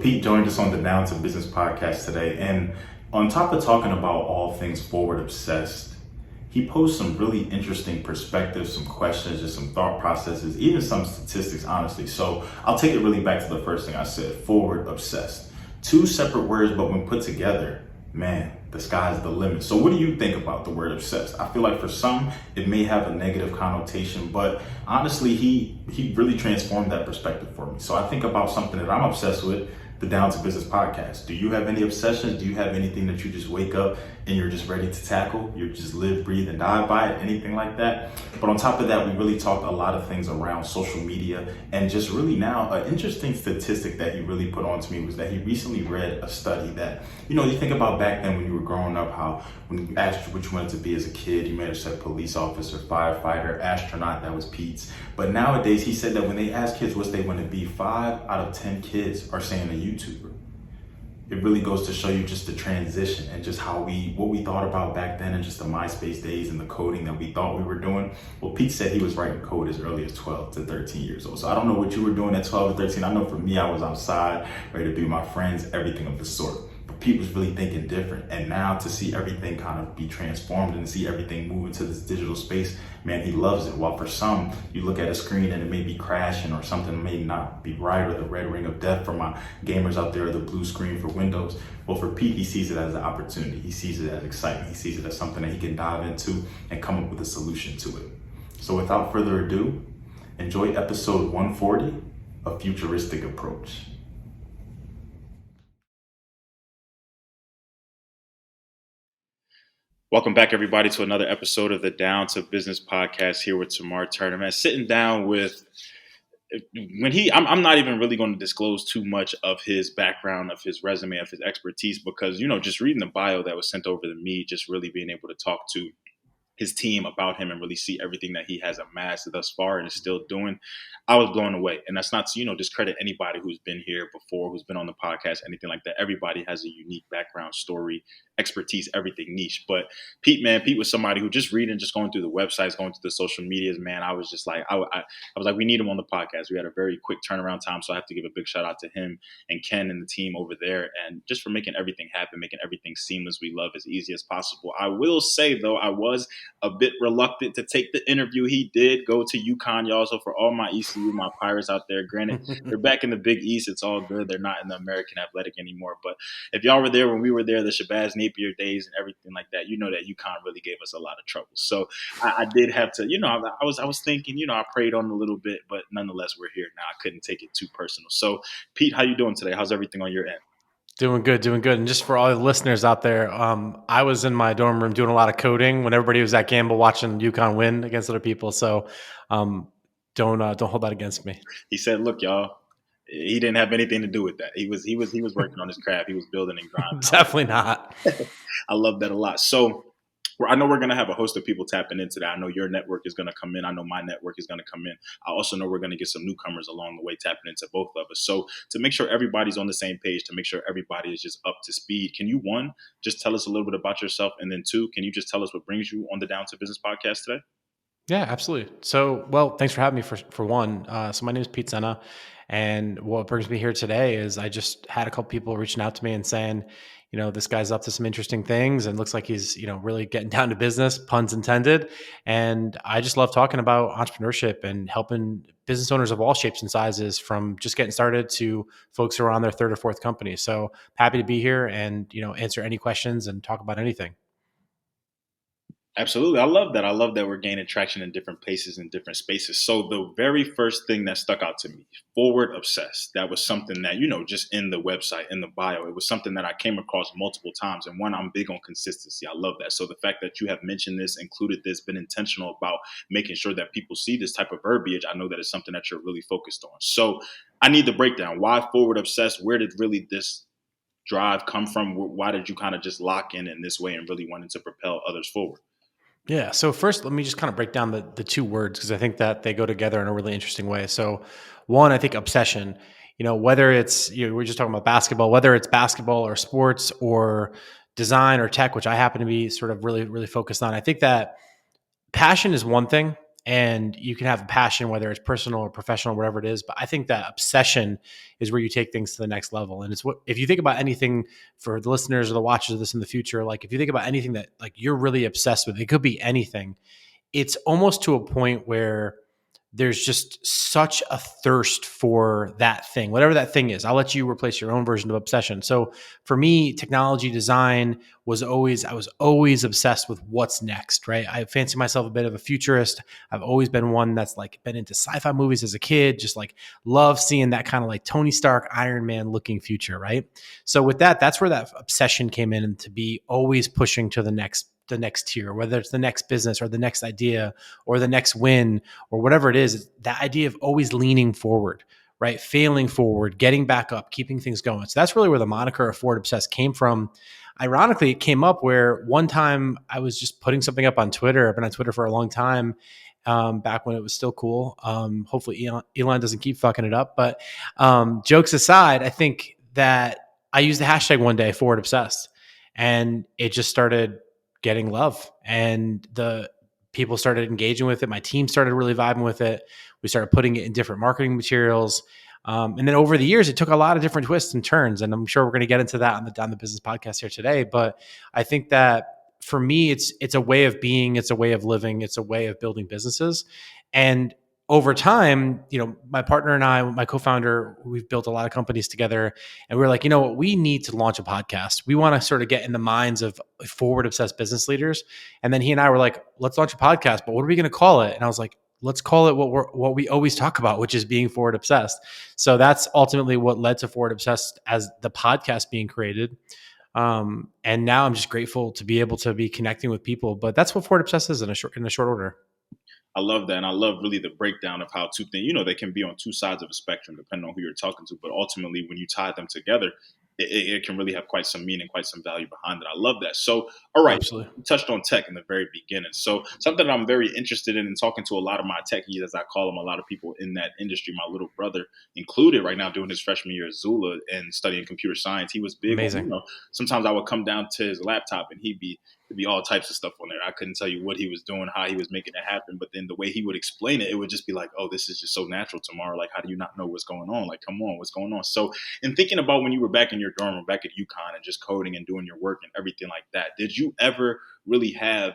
Pete joined us on the Down to Business podcast today, and on top of talking about all things forward obsessed, he posed some really interesting perspectives, some questions, just some thought processes, even some statistics, honestly. So I'll take it really back to the first thing I said, forward obsessed. Two separate words, but when put together, man, the sky's the limit. So what do you think about the word obsessed? I feel like for some, it may have a negative connotation, but honestly, he really transformed that perspective for me. So I think about something that I'm obsessed with, the Down to Business podcast. Do you have any obsessions? Do you have anything that you just wake up and you're just ready to tackle? You just live, breathe, and die by it, anything like that? But on top of that, we really talked a lot of things around social media, and just really now, an interesting statistic that he really put on to me was that he recently read a study that, you think about back then when you were growing up, how when you asked you what you wanted to be as a kid, you may have said police officer, firefighter, astronaut. That was Pete's. But nowadays, he said that when they ask kids what they want to be, 5 out of 10 kids are saying a YouTuber. It really goes to show you just the transition and just what we thought about back then, and just the MySpace days and the coding that we thought we were doing. Well, Pete said he was writing code as early as 12 to 13 years old. So I don't know what you were doing at 12 or 13. I know for me, I was outside, ready to be with my friends, everything of the sort. Pete was really thinking different. And now to see everything kind of be transformed and see everything move into this digital space, man, he loves it. While for some, you look at a screen and it may be crashing or something may not be right, or the red ring of death for my gamers out there, or the blue screen for Windows. Well, for Pete, he sees it as an opportunity. He sees it as excitement. He sees it as something that he can dive into and come up with a solution to it. So without further ado, enjoy episode 140 of Futuristic Approach. Welcome back, everybody, to another episode of the Down to Business podcast here with Tamar Turner. Man, sitting down with I'm not even really going to disclose too much of his background, of his resume, of his expertise, because, just reading the bio that was sent over to me, just really being able to talk to his team about him and really see everything that he has amassed thus far and is still doing, I was blown away. And that's not to, discredit anybody who's been here before, who's been on the podcast, anything like that. Everybody has a unique background, story, expertise, everything niche. But Pete was somebody who, just reading, just going through the websites, going through the social medias, man, I was just like, I was like, we need him on the podcast. We had a very quick turnaround time. So I have to give a big shout out to him and Ken and the team over there, and just for making everything happen, making everything seamless. We love as easy as possible. I will say, though, I was a bit reluctant to take the interview. He did go to UConn, y'all. So for all my ECU, my Pirates out there, granted, they're back in the Big East. It's all good. They're not in the American Athletic anymore. But if y'all were there when we were there, the Shabazz Napier days and everything like that, that UConn really gave us a lot of trouble. So I did have to, I was thinking, I prayed on a little bit, but nonetheless, we're here now. I couldn't take it too personal. So Pete, how you doing today? How's everything on your end? Doing good. And just for all the listeners out there, I was in my dorm room doing a lot of coding when everybody was at Gamble watching UConn win against other people. So don't hold that against me. He said, "Look, y'all, he didn't have anything to do with that. He was working on his craft. He was building and grinding." Definitely not. I love that a lot. So I know we're going to have a host of people tapping into that. I know your network is going to come in. I know my network is going to come in. I also know we're going to get some newcomers along the way tapping into both of us. So to make sure everybody's on the same page, to make sure everybody is just up to speed, can you, one, just tell us a little bit about yourself? And then two, can you just tell us what brings you on the Down to Business podcast today? Yeah, absolutely. So, well, thanks for having me for one. So my name is Pete Senna, and what brings me here today is I just had a couple people reaching out to me and saying, this guy's up to some interesting things and looks like he's, really getting down to business, puns intended. And I just love talking about entrepreneurship and helping business owners of all shapes and sizes, from just getting started to folks who are on their third or fourth company. So happy to be here and, answer any questions and talk about anything. Absolutely. I love that. I love that we're gaining traction in different places and different spaces. So the very first thing that stuck out to me, forward obsessed, that was something that, just in the website, in the bio, it was something that I came across multiple times. And one, I'm big on consistency. I love that. So the fact that you have mentioned this, included this, been intentional about making sure that people see this type of verbiage, I know that it's something that you're really focused on. So I need the breakdown. Why forward obsessed? Where did really this drive come from? Why did you kind of just lock in this way and really wanted to propel others forward? Yeah. So first, let me just kind of break down the two words, because I think that they go together in a really interesting way. So one, I think obsession, whether it's, we're just talking about basketball, whether it's basketball or sports or design or tech, which I happen to be sort of really, really focused on. I think that passion is one thing, and you can have a passion, whether it's personal or professional, whatever it is. But I think that obsession is where you take things to the next level. And it's what, if you think about anything for the listeners or the watchers of this in the future, like if you think about anything that like you're really obsessed with, it could be anything. It's almost to a point where there's just such a thirst for that thing, whatever that thing is. I'll let you replace your own version of obsession. So for me, technology design I was always obsessed with what's next, right? I fancy myself a bit of a futurist. I've always been one that's like been into sci-fi movies as a kid, just like love seeing that kind of like Tony Stark, Iron Man looking future, right? So with that, that's where that obsession came in, and to be always pushing to the next tier, whether it's the next business or the next idea or the next win or whatever it is, that idea of always leaning forward, right? Failing forward, getting back up, keeping things going. So that's really where the moniker of Forward Obsessed came from. Ironically, it came up where one time I was just putting something up on Twitter. I've been on Twitter for a long time, back when it was still cool. Hopefully Elon doesn't keep fucking it up. But jokes aside, I think that I used the hashtag one day, Forward Obsessed, and it just started getting love, and the people started engaging with it. My team started really vibing with it. We started putting it in different marketing materials. And then over the years, it took a lot of different twists and turns. And I'm sure we're going to get into that on the business podcast here today. But I think that for me, it's a way of being, it's a way of living, it's a way of building businesses. And over time, my partner and I, my co-founder, we've built a lot of companies together, and we were like, you know what, we need to launch a podcast. We want to sort of get in the minds of forward obsessed business leaders. And then he and I were like, let's launch a podcast, but what are we going to call it? And I was like, let's call it what we always talk about, which is being forward obsessed. So that's ultimately what led to Forward Obsessed as the podcast being created. And now I'm just grateful to be able to be connecting with people. But that's what Forward Obsessed is in a short order. I love that. And I love really the breakdown of how two things, they can be on two sides of a spectrum depending on who you're talking to. But ultimately, when you tie them together, it can really have quite some meaning, quite some value behind it. I love that. So, all right, Absolutely. you touched on tech in the very beginning. So, something that I'm very interested in and talking to a lot of my techies, as I call them, a lot of people in that industry, my little brother included right now doing his freshman year at Zula and studying computer science. He was big on, Amazing. sometimes I would come down to his laptop and there'd be all types of stuff on there. I couldn't tell you what he was doing, how he was making it happen, but then the way he would explain it, it would just be like, oh, this is just so natural tomorrow. Like, how do you not know what's going on? Like, come on, what's going on? So, in thinking about when you were back in your dorm or back at UConn and just coding and doing your work and everything like that, did you ever really have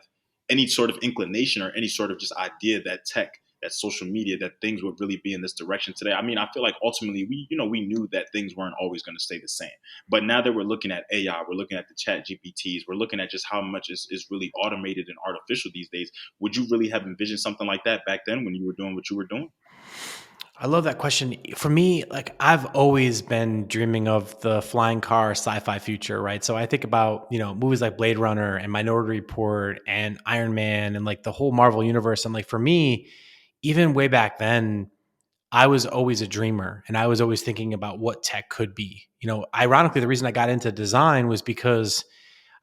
any sort of inclination or any sort of just idea that tech, that social media, that things would really be in this direction today? I mean, I feel like ultimately we knew that things weren't always going to stay the same. But now that we're looking at AI, we're looking at the chat GPTs, we're looking at just how much is really automated and artificial these days. Would you really have envisioned something like that back then when you were doing what you were doing? I love that question. For me, like I've always been dreaming of the flying car sci-fi future, right? So I think about, movies like Blade Runner and Minority Report and Iron Man and like the whole Marvel universe. And like for me, even way back then, I was always a dreamer and I was always thinking about what tech could be. Ironically, the reason I got into design was because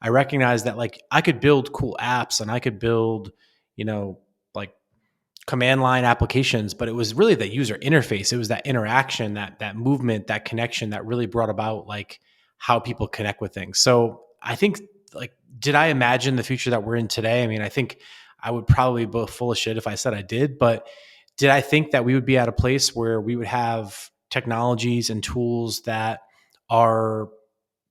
I recognized that like I could build cool apps and I could build, like command line applications, but it was really the user interface. It was that interaction, that movement, that connection that really brought about like how people connect with things. So I think like, did I imagine the future that we're in today? I mean, I think I would probably be full of shit if I said I did, but did I think that we would be at a place where we would have technologies and tools that are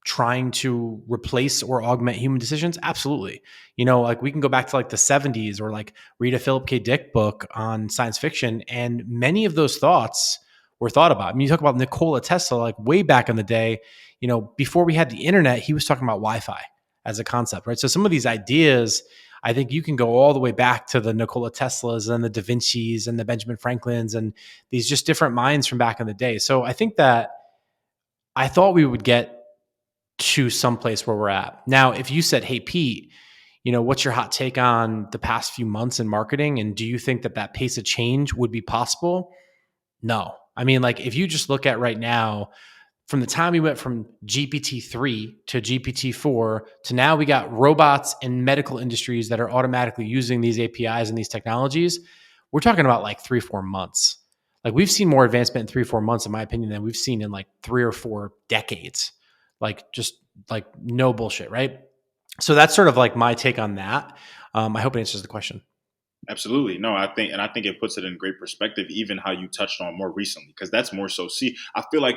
trying to replace or augment human decisions? Absolutely. Like we can go back to like the 70s or like read a Philip K. Dick book on science fiction. And many of those thoughts were thought about. I mean, you talk about Nikola Tesla, like way back in the day, before we had the internet, he was talking about Wi-Fi as a concept, right? So some of these ideas, I think you can go all the way back to the Nikola Teslas and the Da Vinci's and the Benjamin Franklins and these just different minds from back in the day. So I think that I thought we would get to someplace where we're at. Now, if you said, hey, Pete, what's your hot take on the past few months in marketing? And do you think that pace of change would be possible? No. I mean, like if you just look at right now, from the time we went from GPT-3 to GPT-4 to now we got robots in medical industries that are automatically using these APIs and these technologies, we're talking about like 3 or 4 months. Like we've seen more advancement in 3 or 4 months, in my opinion, than we've seen in like 3 or 4 decades. Like just like no bullshit, right? So that's sort of like my take on that. I hope it answers the question. Absolutely. No, I think it puts it in great perspective, even how you touched on more recently, because that's more so. See, I feel like,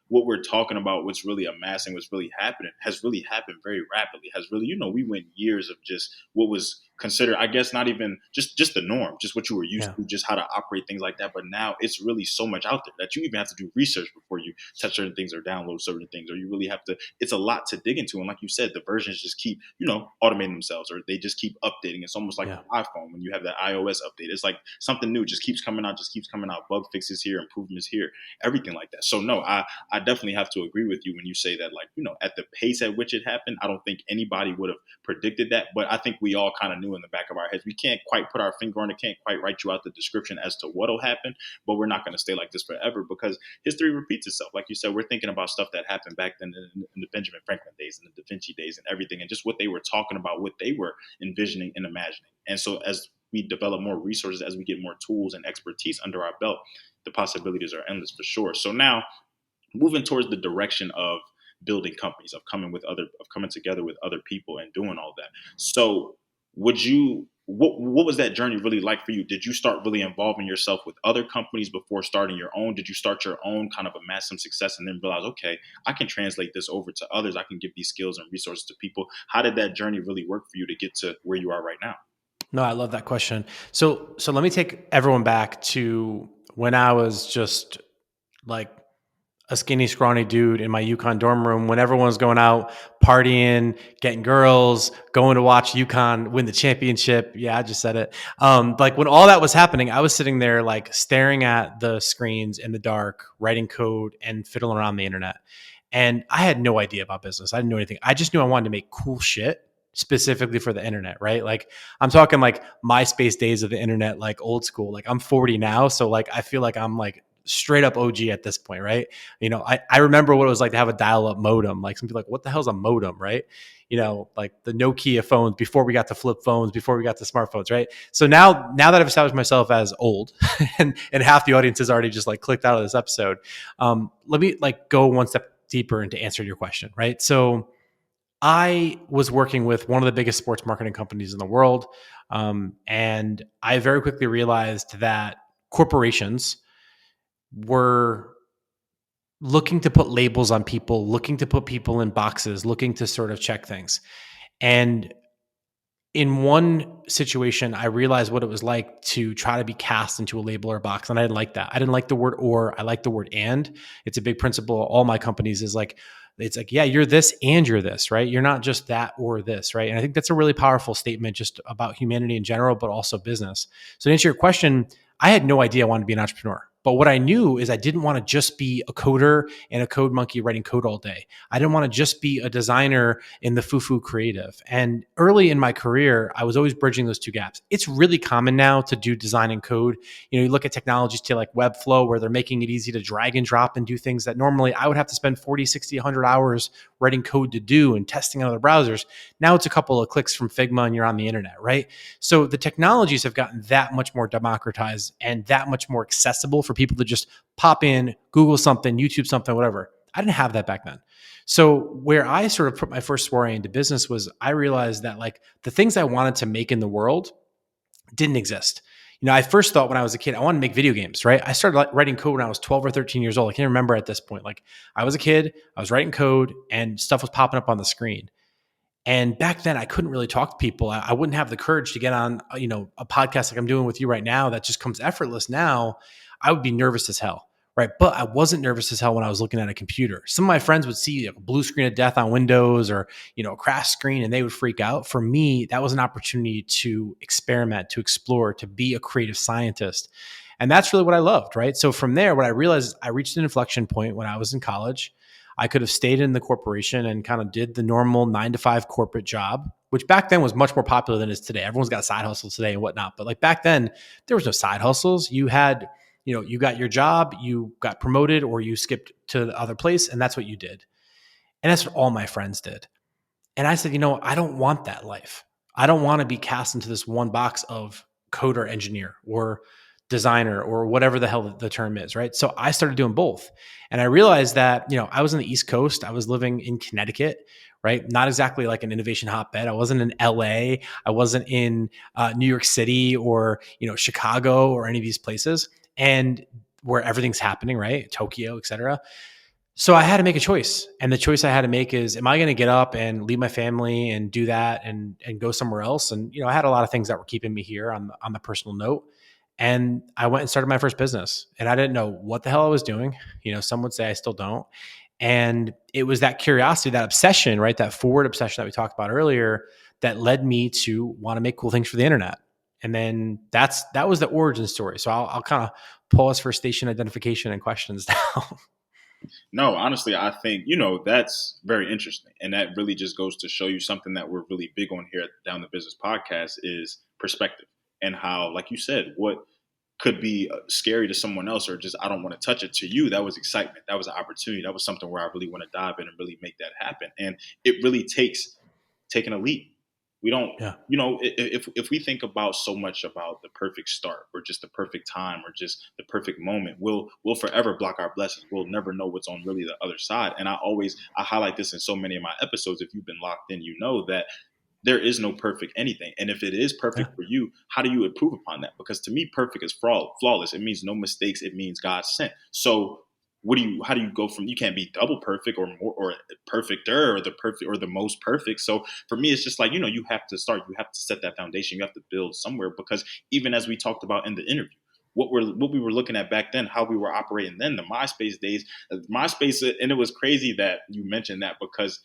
what we're talking about, what's really amassing, what's really happening, has really happened very rapidly. Has really, we went years of just what was considered, I guess, not even just the norm, just what you were used Yeah. to, just how to operate things like that. But now it's really so much out there that you even have to do research before you touch certain things or download certain things, or you really have to. It's a lot to dig into, and like you said, the versions just keep, automating themselves, or they just keep updating. It's almost like Yeah. the iPhone when you have that iOS update. It's like something new just keeps coming out, just keeps coming out. Bug fixes here, improvements here, everything like that. So no, I definitely have to agree with you when you say that, like, at the pace at which it happened, I don't think anybody would have predicted that. But I think we all kind of knew in the back of our heads. We can't quite put our finger on it, can't quite write you out the description as to what'll happen, but we're not going to stay like this forever because history repeats itself. Like you said, we're thinking about stuff that happened back then in the Benjamin Franklin days and the Da Vinci days and everything, and just what they were talking about, what they were envisioning and imagining. And so as we develop more resources, as we get more tools and expertise under our belt, the possibilities are endless for sure. So now moving towards the direction of building companies, of coming together with other people and doing all that. So would you what was that journey really like for you? Did you start really involving yourself with other companies before starting your own? Did you start your own, kind of amass some success, and then realize, okay, I can translate this over to others. I can give these skills and resources to people. How did that journey really work for you to get to where you are right now? No, I love that question. So let me take everyone back to when I was just like a skinny, scrawny dude in my UConn dorm room when everyone was going out partying, getting girls, going to watch UConn win the championship. Yeah, I just said it. Like when all that was happening, I was sitting there like staring at the screens in the dark, writing code and fiddling around the internet. And I had no idea about business. I didn't know anything. I just knew I wanted to make cool shit specifically for the internet, right? Like I'm talking like MySpace days of the internet, like old school. Like I'm 40 now. So like I feel like I'm like straight up OG at this point, right? I remember what it was like to have a dial-up modem. Like some people are like, what the hell's a modem, right? Like the Nokia phones before we got the flip phones, before we got the smartphones, right? So now that I've established myself as old, and half the audience has already just like clicked out of this episode, let me like go one step deeper into answering your question, right? So I was working with one of the biggest sports marketing companies in the world, and I very quickly realized that corporations were looking to put labels on people, looking to put people in boxes, looking to sort of check things. And in one situation, I realized what it was like to try to be cast into a label or a box. And I didn't like that. I didn't like the word or, I like the word and. It's a big principle of all my companies is like, it's like, yeah, you're this and you're this, right? You're not just that or this, right? And I think that's a really powerful statement just about humanity in general, but also business. So to answer your question, I had no idea I wanted to be an entrepreneur. But what I knew is I didn't want to just be a coder and a code monkey writing code all day. I didn't want to just be a designer in the foo-foo creative. And early in my career, I was always bridging those two gaps. It's really common now to do design and code. You look at technologies to like Webflow, where they're making it easy to drag and drop and do things that normally I would have to spend 40, 60, 100 hours writing code to do and testing on other browsers. Now it's a couple of clicks from Figma and you're on the internet, right? So the technologies have gotten that much more democratized and that much more accessible for people to just pop in, Google something, YouTube something, whatever. I didn't have that back then. So where I sort of put my first foray into business was I realized that like the things I wanted to make in the world didn't exist. I first thought when I was a kid, I wanted to make video games, right? I started writing code when I was 12 or 13 years old. I can't remember at this point. Like I was a kid, I was writing code and stuff was popping up on the screen. And back then I couldn't really talk to people. I wouldn't have the courage to get on, a podcast like I'm doing with you right now that just comes effortless now. I would be nervous as hell. Right. But I wasn't nervous as hell when I was looking at a computer. Some of my friends would see a blue screen of death on Windows or, a crash screen and they would freak out. For me, that was an opportunity to experiment, to explore, to be a creative scientist. And that's really what I loved. Right. So from there, what I realized, I reached an inflection point when I was in college. I could have stayed in the corporation and kind of did the normal 9 to 5 corporate job, which back then was much more popular than it is today. Everyone's got side hustles today and whatnot. But like back then, there was no side hustles. You had, you got your job, you got promoted, or you skipped to the other place, and that's what you did. And that's what all my friends did. And I said, I don't want that life. I don't want to be cast into this one box of coder engineer or designer or whatever the hell the term is, right? So I started doing both. And I realized that, I was on the East Coast, I was living in Connecticut, right? Not exactly like an innovation hotbed. I wasn't in LA, I wasn't in New York City or, Chicago or any of these places. And where everything's happening, right? Tokyo, et cetera. So I had to make a choice. And the choice I had to make is, am I going to get up and leave my family and do that and go somewhere else? And, I had a lot of things that were keeping me here on the personal note. And I went and started my first business, and I didn't know what the hell I was doing. Some would say I still don't. And it was that curiosity, that obsession, right? That forward obsession that we talked about earlier that led me to want to make cool things for the internet. And then that was the origin story. So I'll kind of pull us for station identification and questions now. No, honestly, I think, that's very interesting. And that really just goes to show you something that we're really big on here at Down the Business Podcast is perspective, and how, like you said, what could be scary to someone else or just I don't want to touch it, to you that was excitement, that was an opportunity, that was something where I really want to dive in and really make that happen. And it really takes taking a leap. We don't, Yeah. if we think about so much about the perfect start or just the perfect time or just the perfect moment, we'll forever block our blessings. We'll never know what's on really the other side. And I highlight this in so many of my episodes. If you've been locked in, that there is no perfect anything. And if it is Yeah. perfect for you, how do you improve upon that? Because to me, perfect is flawless. It means no mistakes. It means God sent. So how do you go from, you can't be double perfect or more or perfecter or the perfect or the most perfect. So for me, it's just like, you have to start, you have to set that foundation. You have to build somewhere, because even as we talked about in the interview, what we were looking at back then, how we were operating then, the MySpace days, MySpace, and it was crazy that you mentioned that, because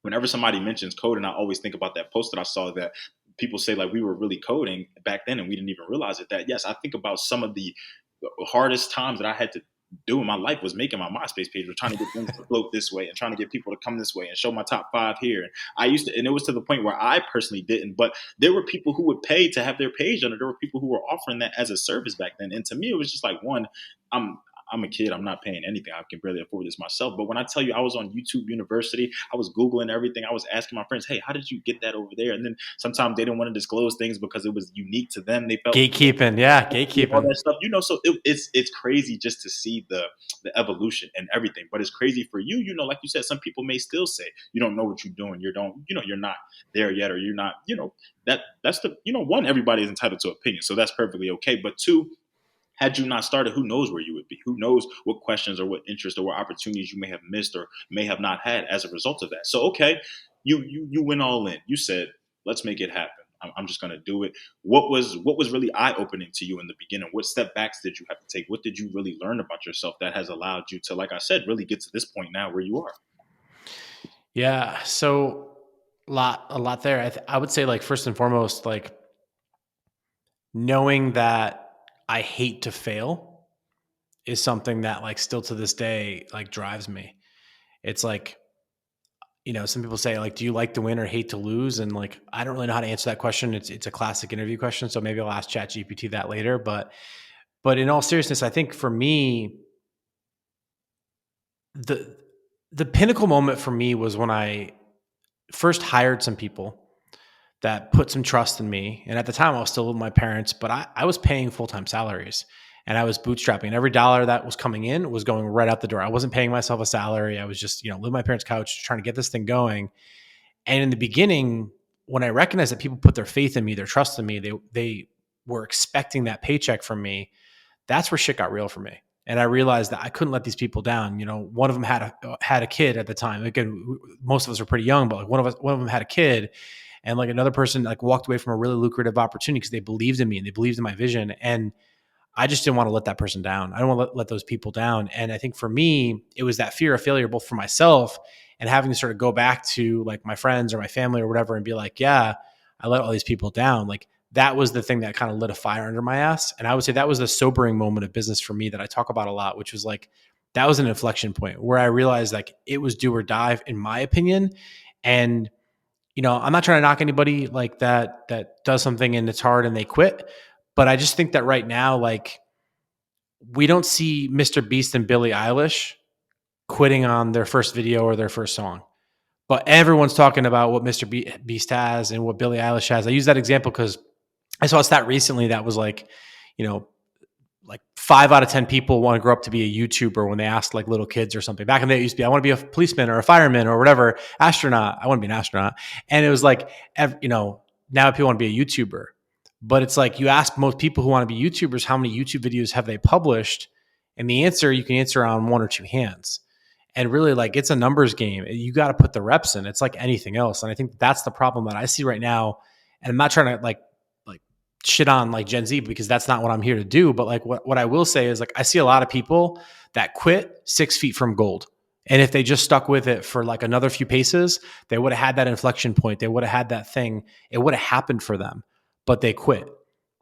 whenever somebody mentions coding, I always think about that post that I saw that people say like we were really coding back then and we didn't even realize it. That yes, I think about some of the hardest times that I had to do in my life was making my MySpace page, or trying to get things to float this way and trying to get people to come this way and show my top 5 here. And I used to, and it was to the point where I personally didn't, but there were people who would pay to have their page on it. There were people who were offering that as a service back then. And to me, it was just like, one, I'm I'm a kid. I'm not paying anything. I can barely afford this myself. But when I tell you I was on YouTube University, I was Googling everything. I was asking my friends, hey, how did you get that over there? And then sometimes they didn't want to disclose things because it was unique to them. They felt Gatekeeping. Yeah. all Gatekeeping. that stuff, so it's crazy just to see the evolution and everything. But it's crazy for you, like you said, some people may still say you don't know what you're doing, you're not there yet, or you're not, that's the, one, everybody is entitled to opinion, so that's perfectly okay. But two, had you not started, who knows where you would be? Who knows what questions or what interests or what opportunities you may have missed or may have not had as a result of that. So, okay, you went all in. You said, let's make it happen. I'm just going to do it. What was really eye opening to you in the beginning? What step backs did you have to take? What did you really learn about yourself that has allowed you to, like I said, really get to this point now where you are? Yeah. So a lot there. I would say, like, first and foremost, like, knowing that I hate to fail is something that, like, still to this day, like, drives me. It's like, some people say, like, do you like to win or hate to lose? And, like, I don't really know how to answer that question. It's a classic interview question. So maybe I'll ask ChatGPT that later. But in all seriousness, I think for me, the the pinnacle moment for me was when I first hired some people that put some trust in me. And at the time, I was still with my parents, but I was paying full time salaries and I was bootstrapping. And every dollar that was coming in was going right out the door. I wasn't paying myself a salary. I was just, living my parents' couch, trying to get this thing going. And in the beginning, when I recognized that people put their faith in me, their trust in me, they were expecting that paycheck from me. That's where shit got real for me. And I realized that I couldn't let these people down. One of them had a kid at the time. Again, most of us were pretty young, but like one of them had a kid, and like another person like walked away from a really lucrative opportunity because they believed in me and they believed in my vision. And I just didn't want to let that person down. I don't want to let those people down. And I think for me, it was that fear of failure, both for myself and having to sort of go back to like my friends or my family or whatever and be like, yeah, I let all these people down. Like, that was the thing that kind of lit a fire under my ass. And I would say that was the sobering moment of business for me that I talk about a lot, which was like, that was an inflection point where I realized like it was do or die, in my opinion. And, I'm not trying to knock anybody like that does something and it's hard and they quit. But I just think that right now, like, we don't see Mr. Beast and Billie Eilish quitting on their first video or their first song. But everyone's talking about what Mr. Beast has and what Billie Eilish has. I use that example because I saw a stat recently that was like, you know, like 5 out of 10 people want to grow up to be a YouTuber when they ask like little kids or something. Back in the day, it used to be, I want to be a policeman or a fireman or whatever, astronaut. I want to be an astronaut. And it was like, now people want to be a YouTuber. But it's like you ask most people who want to be YouTubers, how many YouTube videos have they published? And the answer you can answer on one or two hands. And really, like, it's a numbers game. You got to put the reps in. It's like anything else. And I think that's the problem that I see right now. And I'm not trying to like shit on like Gen Z because that's not what I'm here to do. But like what I will say is like I see a lot of people that quit 6 feet from gold. And if they just stuck with it for like another few paces, they would have had that inflection point. They would have had that thing. It would have happened for them, but they quit,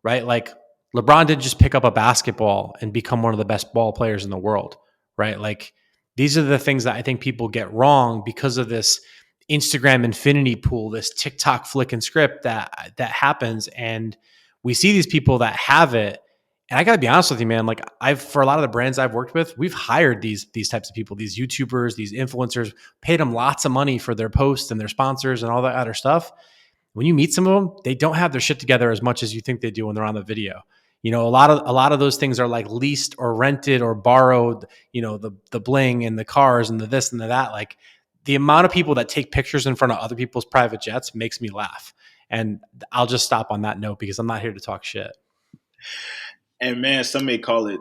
right? Like LeBron didn't just pick up a basketball and become one of the best ball players in the world, right? Like these are the things that I think people get wrong because of this Instagram infinity pool, this TikTok flick and script that happens. And we see these people that have it. And I gotta be honest with you, man. Like I've for a lot of the brands I've worked with, we've hired these types of people, these YouTubers, these influencers, paid them lots of money for their posts and their sponsors and all that other stuff. When you meet some of them, they don't have their shit together as much as you think they do when they're on the video. A lot of those things are like leased or rented or borrowed, the bling and the cars and the this and the that. Like the amount of people that take pictures in front of other people's private jets makes me laugh. And I'll just stop on that note because I'm not here to talk shit. And man, some may call it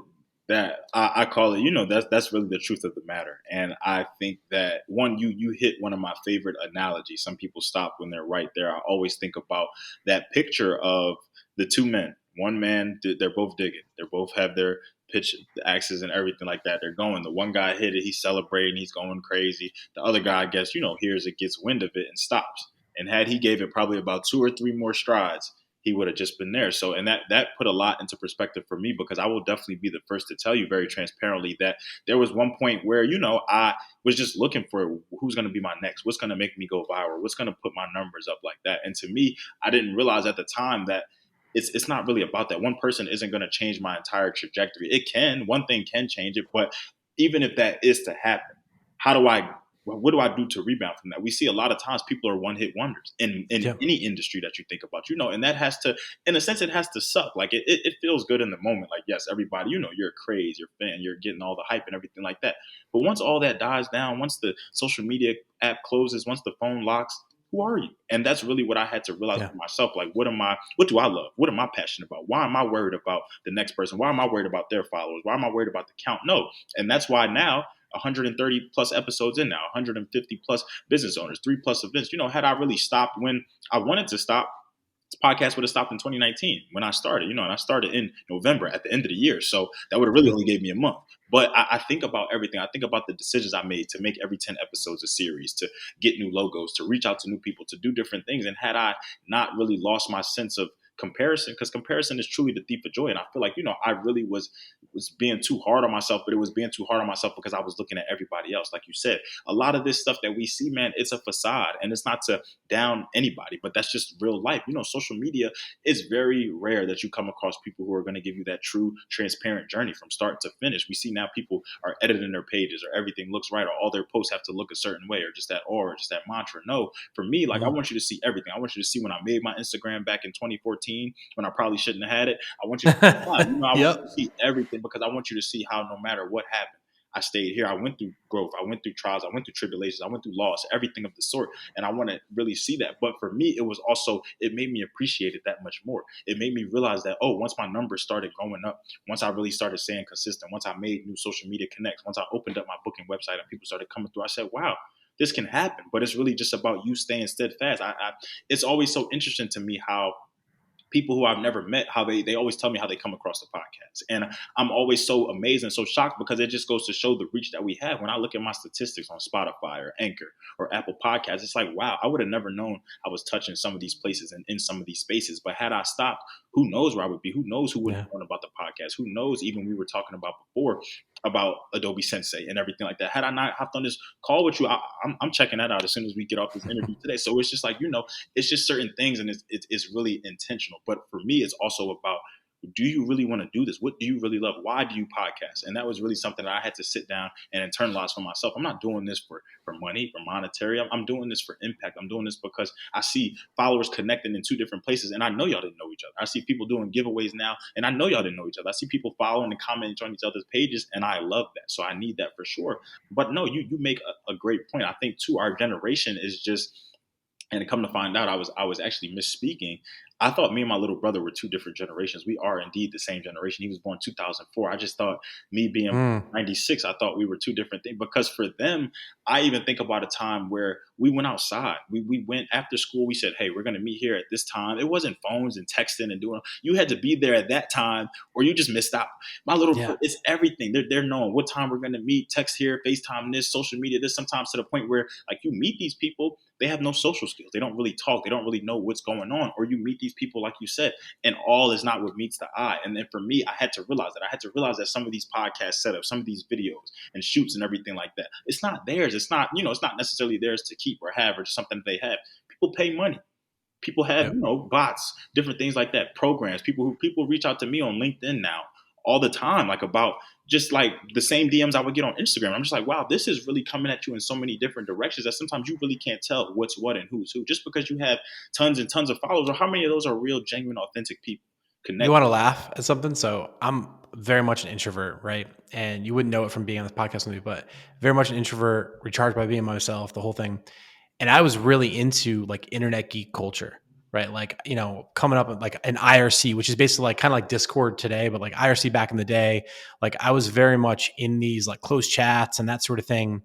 that. I call it, that's really the truth of the matter. And I think that one, you hit one of my favorite analogies. Some people stop when they're right there. I always think about that picture of the two men. One man, they're both digging. They both have their pitch axes and everything like that. They're going. The one guy hit it. He's celebrating. He's going crazy. The other guy, I guess, hears it, gets wind of it, and stops. And had he gave it probably about 2 or 3 more strides, he would have just been there. So, and that put a lot into perspective for me because I will definitely be the first to tell you very transparently that there was one point where, I was just looking for who's going to be my next, what's going to make me go viral, what's going to put my numbers up like that. And to me, I didn't realize at the time that it's not really about that. One person isn't going to change my entire trajectory. It can, one thing can change it, but even if that is to happen, how do I what do I do to rebound from that? We see a lot of times people are one hit wonders in Yeah. any industry that you think about, and that has to, in a sense, it has to suck. Like it feels good in the moment. Like, yes, everybody, you're a craze, you're a fan, you're getting all the hype and everything like that. But once all that dies down, once the social media app closes, once the phone locks, who are you? And that's really what I had to realize Yeah. for myself. Like, what do I love? What am I passionate about? Why am I worried about the next person? Why am I worried about their followers? Why am I worried about the count? No. And that's why now 130 plus episodes in now, 150 plus business owners, 3+ events. Had I really stopped when I wanted to stop, this podcast would have stopped in 2019 when I started, and I started in November at the end of the year. So that would have really only gave me a month. But I think about everything. I think about the decisions I made to make every 10 episodes a series, to get new logos, to reach out to new people, to do different things. And had I not really lost my sense of comparison, because comparison is truly the thief of joy. And I feel like, I really was being too hard on myself, but it was being too hard on myself because I was looking at everybody else. Like you said, a lot of this stuff that we see, man, it's a facade, and it's not to down anybody, but that's just real life. Social media is very rare that you come across people who are going to give you that true, transparent journey from start to finish. We see now people are editing their pages, or everything looks right, or all their posts have to look a certain way, or just that aura, or just that mantra. No, for me, like, I Mhm. want you to see everything. I want you to see when I made my Instagram back in 2014, when I probably shouldn't have had it. I want you to see, I want you to Yep. see everything, because I want you to see how no matter what happened, I stayed here. I went through growth. I went through trials. I went through tribulations. I went through loss, everything of the sort. And I want to really see that. But for me, it made me appreciate it that much more. It made me realize that, once my numbers started going up, once I really started staying consistent, once I made new social media connects, once I opened up my booking website and people started coming through, I said, wow, this can happen. But it's really just about you staying steadfast. It's always so interesting to me how people who I've never met, how they always tell me how they come across the podcast. And I'm always so amazed and so shocked, because it just goes to show the reach that we have. When I look at my statistics on Spotify or Anchor or Apple Podcasts, it's like, wow, I would have never known I was touching some of these places and in some of these spaces. But had I stopped, who knows where I would be? Who knows who would have Yeah. known about the podcast? Who knows, even we were talking about before, about Adobe Sensei and everything like that. Had I not hopped on this call with you, I'm checking that out as soon as we get off this interview today. So it's just like, it's just certain things, and it's really intentional. But for me, it's also about Do you really want to do this? What do you really love? Why do you podcast? And that was really something that I had to sit down and internalize for myself. I'm not doing this for money, for monetary. I'm doing this for impact. I'm doing this because I see followers connecting in two different places, and I know y'all didn't know each other. I see people doing giveaways now, and I know y'all didn't know each other. I see people following and commenting on each other's pages, and I love that. So I need that for sure. But no, you make a great point. I think too, our generation is just, and come to find out, I was actually misspeaking. I thought me and my little brother were two different generations. We are indeed the same generation. He was born 2004. I just thought, me being Mm, 96, I thought we were two different things. Because for them, I even think about a time where we went outside. We went after school. We said, hey, we're going to meet here at this time. It wasn't phones and texting and doing. You had to be there at that time, or you just missed out. My little yeah. brother, it's everything. They're knowing what time we're going to meet. Text here, FaceTime this, social media this. Sometimes to the point where, like, you meet these people, they have no social skills. They don't really talk. They don't really know what's going on. Or you meet these people, like you said, and all is not what meets the eye. And then for me, I had to realize that. I had to realize that some of these podcast setups, some of these videos and shoots and everything like that, it's not theirs. It's not, it's not necessarily theirs to keep or have, or just something they have. People pay money. People have, Yep. bots, different things like that, programs. People reach out to me on LinkedIn now all the time, like, about just like the same DMs I would get on Instagram. I'm just like, wow, this is really coming at you in so many different directions that sometimes you really can't tell what's what and who's who, just because you have tons and tons of followers, or how many of those are real, genuine, authentic people You connect. want to laugh at something? So I'm very much an introvert, right? And you wouldn't know it from being on this podcast with me, but very much an introvert, recharged by being myself, the whole thing. And I was really into like internet geek culture, right? Like, coming up with like an IRC, which is basically like kind of like Discord today, but like IRC back in the day. Like I was very much in these like closed chats and that sort of thing.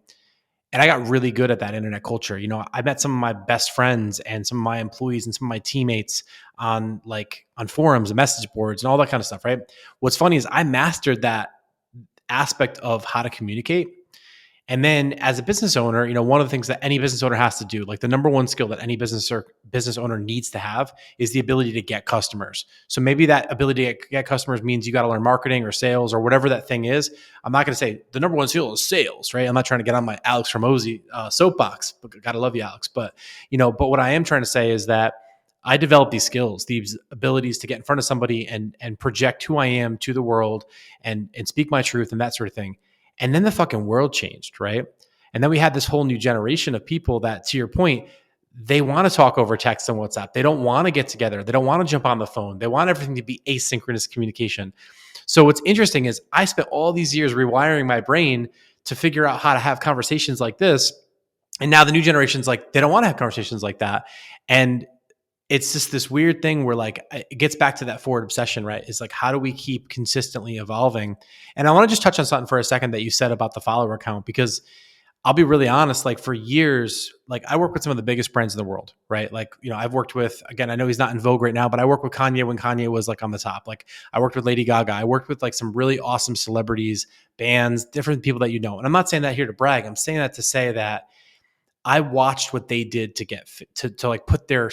And I got really good at that internet culture. I met some of my best friends and some of my employees and some of my teammates on forums and message boards and all that kind of stuff, right? What's funny is I mastered that aspect of how to communicate. And then as a business owner, one of the things that any business owner has to do, like the number one skill that any business owner needs to have, is the ability to get customers. So maybe that ability to get customers means you got to learn marketing or sales or whatever that thing is. I'm not going to say the number one skill is sales, right? I'm not trying to get on my Alex Ramosi soapbox, but gotta love you, Alex. But what I am trying to say is that I developed these skills, these abilities to get in front of somebody and project who I am to the world and speak my truth and that sort of thing. And then the fucking world changed, right? And then we had this whole new generation of people that, to your point, they want to talk over text and WhatsApp. They don't want to get together. They don't want to jump on the phone. They want everything to be asynchronous communication. So what's interesting is I spent all these years rewiring my brain to figure out how to have conversations like this. And now the new generation's like, they don't want to have conversations like that. And it's just this weird thing where like it gets back to that forward obsession, right? It's like, how do we keep consistently evolving? And I want to just touch on something for a second that you said about the follower count, because I'll be really honest, like for years, like I work with some of the biggest brands in the world, right? Like, I've worked with, again, I know he's not in vogue right now, but I worked with Kanye when Kanye was like on the top. Like I worked with Lady Gaga. I worked with like some really awesome celebrities, bands, different people that And I'm not saying that here to brag. I'm saying that to say that I watched what they did to get to like put their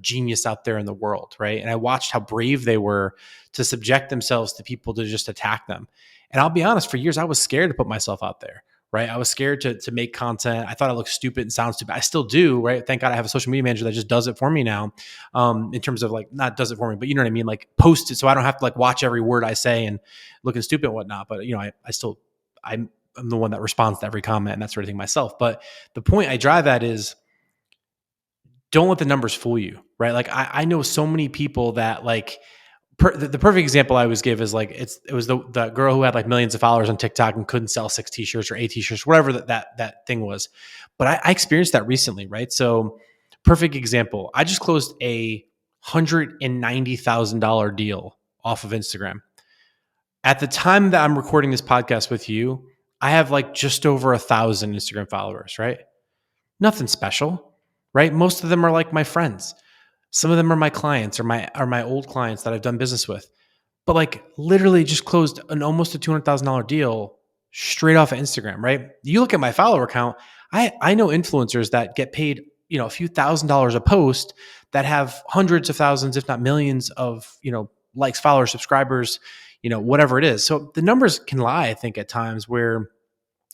genius out there in the world, right? And I watched how brave they were to subject themselves to people to just attack them. And I'll be honest, for years I was scared to put myself out there, right? I was scared to make content. I thought I looked stupid and sound stupid. I still do, right? Thank God I have a social media manager that just does it for me now. In terms of like, not does it for me, but you know what I mean? Like post it so I don't have to like watch every word I say and looking stupid and whatnot. But I'm the one that responds to every comment and that sort of thing myself. But the point I drive at is don't let the numbers fool you, right? Like I know so many people that like the perfect example I always give is like it was the girl who had like millions of followers on TikTok and couldn't sell 6 t-shirts or 8 t-shirts, whatever that thing was. But I experienced that recently, right? So perfect example. I just closed a $190,000 deal off of Instagram. At the time that I'm recording this podcast with you, I have like just over 1,000 Instagram followers, right? Nothing special, right? Most of them are like my friends. Some of them are my clients or my old clients that I've done business with. But like literally just closed an almost a $200,000 deal straight off of Instagram, right? You look at my follower count, I know influencers that get paid, a few $1,000s a post that have hundreds of thousands, if not millions of, likes, followers, subscribers, whatever it is. So the numbers can lie, I think, at times where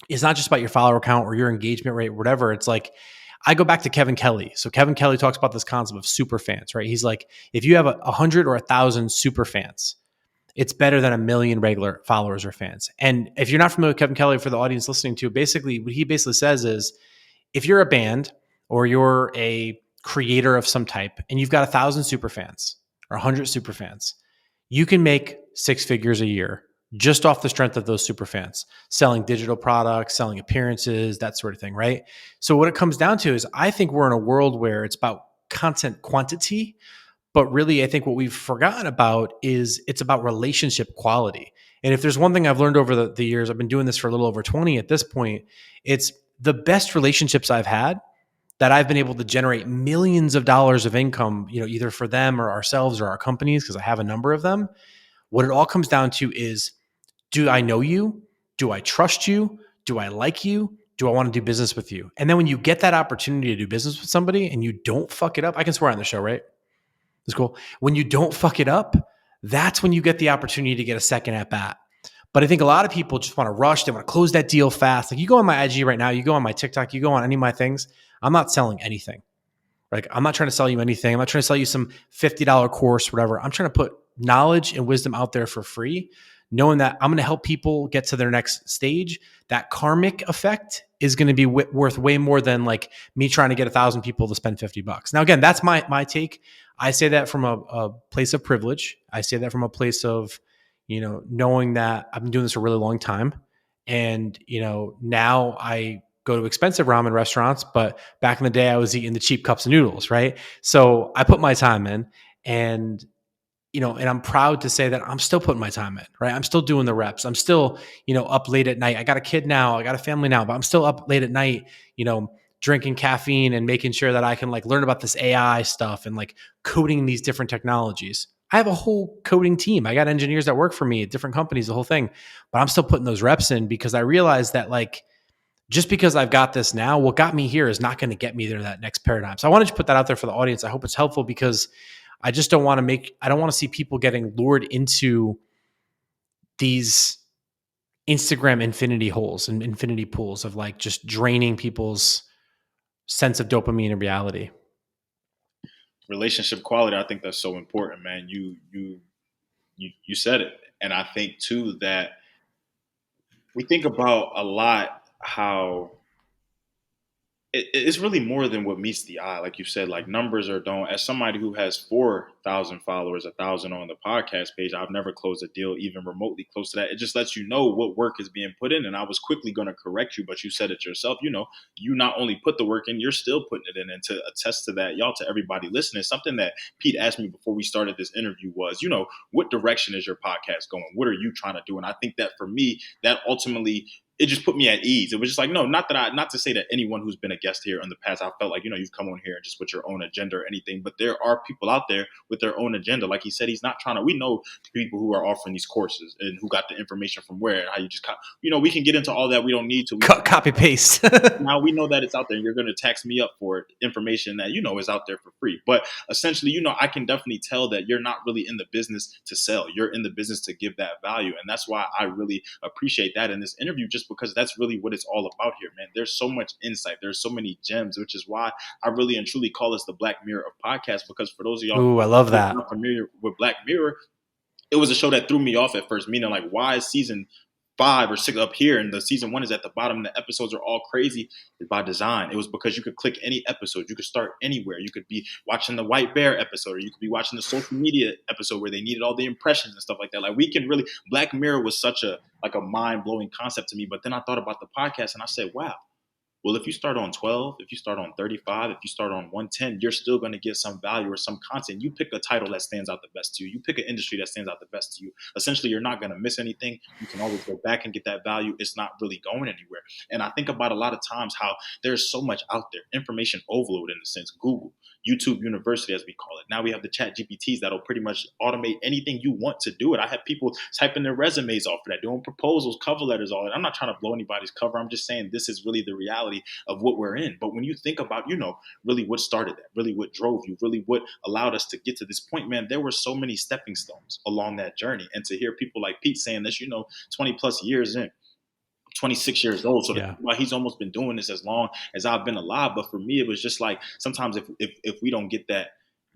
it's not just about your follower count or your engagement rate, whatever. It's like, I go back to Kevin Kelly. So Kevin Kelly talks about this concept of super fans, right? He's like, if you have 100 or 1,000 super fans, it's better than a million regular followers or fans. And if you're not familiar with Kevin Kelly, for the audience listening to, basically what he basically says is, if you're a band or you're a creator of some type and you've got 1,000 super fans or 100 super fans, you can make six figures a year just off the strength of those super fans, selling digital products, selling appearances, that sort of thing, right? So what it comes down to is, I think we're in a world where it's about content quantity, but really I think what we've forgotten about is it's about relationship quality. And if there's one thing I've learned over the years, I've been doing this for a little over 20 at this point, it's the best relationships I've had that I've been able to generate millions of dollars of income, either for them or ourselves or our companies, because I have a number of them. What it all comes down to is, do I know you? Do I trust you? Do I like you? Do I want to do business with you? And then when you get that opportunity to do business with somebody and you don't fuck it up, I can swear on the show, right? It's cool. When you don't fuck it up, that's when you get the opportunity to get a second at bat. But I think a lot of people just want to rush. They want to close that deal fast. Like, you go on my IG right now, you go on my TikTok, you go on any of my things. I'm not selling anything. Like, I'm not trying to sell you anything. I'm not trying to sell you some $50 course, whatever. I'm trying to put knowledge and wisdom out there for free, knowing that I'm going to help people get to their next stage. That karmic effect is going to be worth way more than like me trying to get 1,000 people to spend $50. Now, again, that's my take. I say that from a place of privilege. I say that from a place of, knowing that I've been doing this a really long time. And, now I go to expensive ramen restaurants, but back in the day I was eating the cheap cups of noodles, right? So I put my time in, and and I'm proud to say that I'm still putting my time in, right? I'm still doing the reps. I'm still, up late at night. I got a kid now, I got a family now, but I'm still up late at night, drinking caffeine and making sure that I can like learn about this AI stuff and like coding these different technologies. I have a whole coding team. I got engineers that work for me at different companies, the whole thing, but I'm still putting those reps in because I realize that, like, just because I've got this now, what got me here is not going to get me there that next paradigm. So I wanted to put that out there for the audience. I hope it's helpful, because I just I don't want to see people getting lured into these Instagram infinity holes and infinity pools of like just draining people's sense of dopamine and reality. Relationship quality, I think that's so important, man. You said it. And I think too that we think about a lot how it's really more than what meets the eye. Like you said, like numbers are don't. As somebody who has 4,000 followers, 1,000 on the podcast page, I've never closed a deal even remotely close to that. It just lets you know what work is being put in. And I was quickly going to correct you, but you said it yourself. You not only put the work in, you're still putting it in. And to attest to that, y'all, to everybody listening, something that Pete asked me before we started this interview was, what direction is your podcast going? What are you trying to do? And I think that for me, that ultimately, it just put me at ease. It was just like, no, not to say that anyone who's been a guest here in the past, I felt like, you've come on here just with your own agenda or anything, but there are people out there with their own agenda. Like he said, he's not trying to, we know people who are offering these courses and who got the information from where, and how you just, we can get into all that. We don't need to. Copy paste. Now we know that it's out there and you're going to tax me up for it, information that, is out there for free. But essentially, I can definitely tell that you're not really in the business to sell. You're in the business to give that value. And that's why I really appreciate that in this interview, just because that's really what it's all about here, man. There's so much insight. There's so many gems, which is why I really and truly call this the Black Mirror of podcasts, because for those of y'all Ooh, I love who are that. not familiar with Black Mirror, it was a show that threw me off at first, meaning like, why is season 5 or 6 up here and the season 1 is at the bottom and the episodes are all crazy? By design. It was because you could click any episode. You could start anywhere. You could be watching the White Bear episode, or you could be watching the social media episode where they needed all the impressions and stuff like that. Like, we can really, Black Mirror was such a mind-blowing concept to me. But then I thought about the podcast and I said, wow, well, if you start on 12, if you start on 35, if you start on 110, you're still going to get some value or some content. You pick a title that stands out the best to you. You pick an industry that stands out the best to you. Essentially, you're not going to miss anything. You can always go back and get that value. It's not really going anywhere. And I think about a lot of times how there's so much out there, information overload in a sense. Google, YouTube University, as we call it. Now we have the chat GPTs that'll pretty much automate anything you want to do it. I have people typing their resumes off for that, doing proposals, cover letters, all that. I'm not trying to blow anybody's cover. I'm just saying this is really the reality of what we're in. But when you think about, really what started that, really what drove you, really what allowed us to get to this point, man, there were so many stepping stones along that journey. And to hear people like Pete saying this, 20 plus years in, 26 years old. So Yeah. he's almost been doing this as long as I've been alive. But for me, it was just like, sometimes if we don't get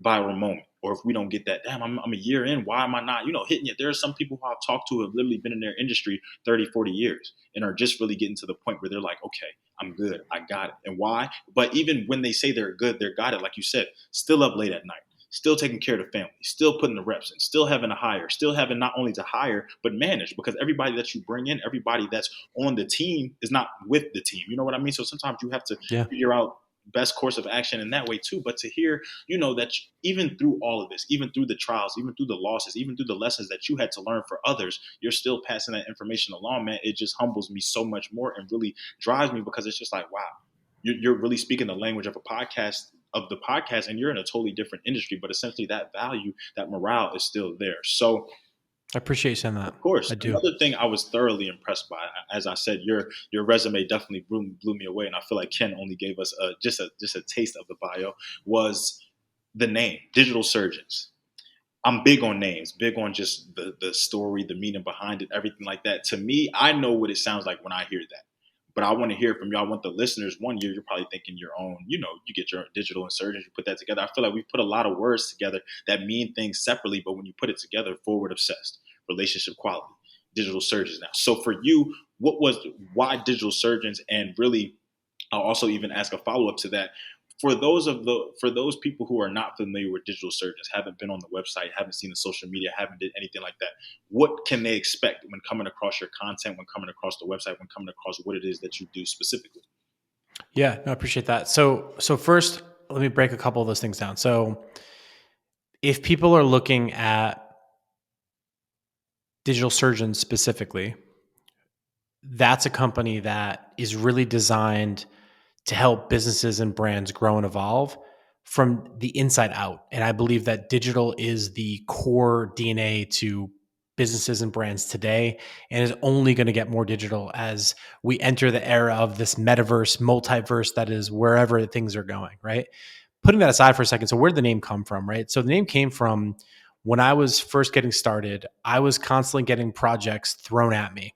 viral moment, or if we don't get that, damn, I'm a year in, why am I not, hitting it? There are some people who I've talked to who have literally been in their industry 30, 40 years and are just really getting to the point where they're like, okay, I'm good, I got it. And why? But even when they say they're good, they're got it, like you said, still up late at night, still taking care of the family, still putting the reps in, still having to hire, still having not only to hire, but manage, because everybody that you bring in, everybody that's on the team is not with the team. You know what I mean? So sometimes you have to Yeah. figure out best course of action in that way too. But to hear, that even through all of this, even through the trials, even through the losses, even through the lessons that you had to learn for others, you're still passing that information along, man. It just humbles me so much more and really drives me, because it's just like, wow, you're really speaking the language of the podcast, and you're in a totally different industry, but essentially that value, that morale is still there. So I appreciate you saying that. of course, I do. another thing I was thoroughly impressed by, as I said, your resume definitely blew me away, and I feel like Ken only gave us just a taste of the bio, was the name Digital Surgeons. I'm big on names, big on just the story, the meaning behind it, everything like that. To me, I know what it sounds like when I hear that. But I want to hear from you. I want the listeners. One year, you're probably thinking your own, you get your digital insurgents, you put that together. I feel like we put a lot of words together that mean things separately, but when you put it together, forward obsessed, relationship quality, digital surgeons now. So for you, why digital surgeons? And really, I'll also even ask a follow up to that. For those people who are not familiar with digital surgeons, haven't been on the website, haven't seen the social media, haven't did anything like that, what can they expect when coming across your content, when coming across the website, when coming across what it is that you do specifically? Yeah, no, I appreciate that. So first, let me break a couple of those things down. So if people are looking at digital surgeons specifically, that's a company that is really designed to help businesses and brands grow and evolve from the inside out. And I believe that digital is the core DNA to businesses and brands today, and is only going to get more digital as we enter the era of this metaverse, multiverse that is wherever things are going, right? Putting that aside for a second, so where did the name come from, right? So the name came from when I was first getting started. I was constantly getting projects thrown at me.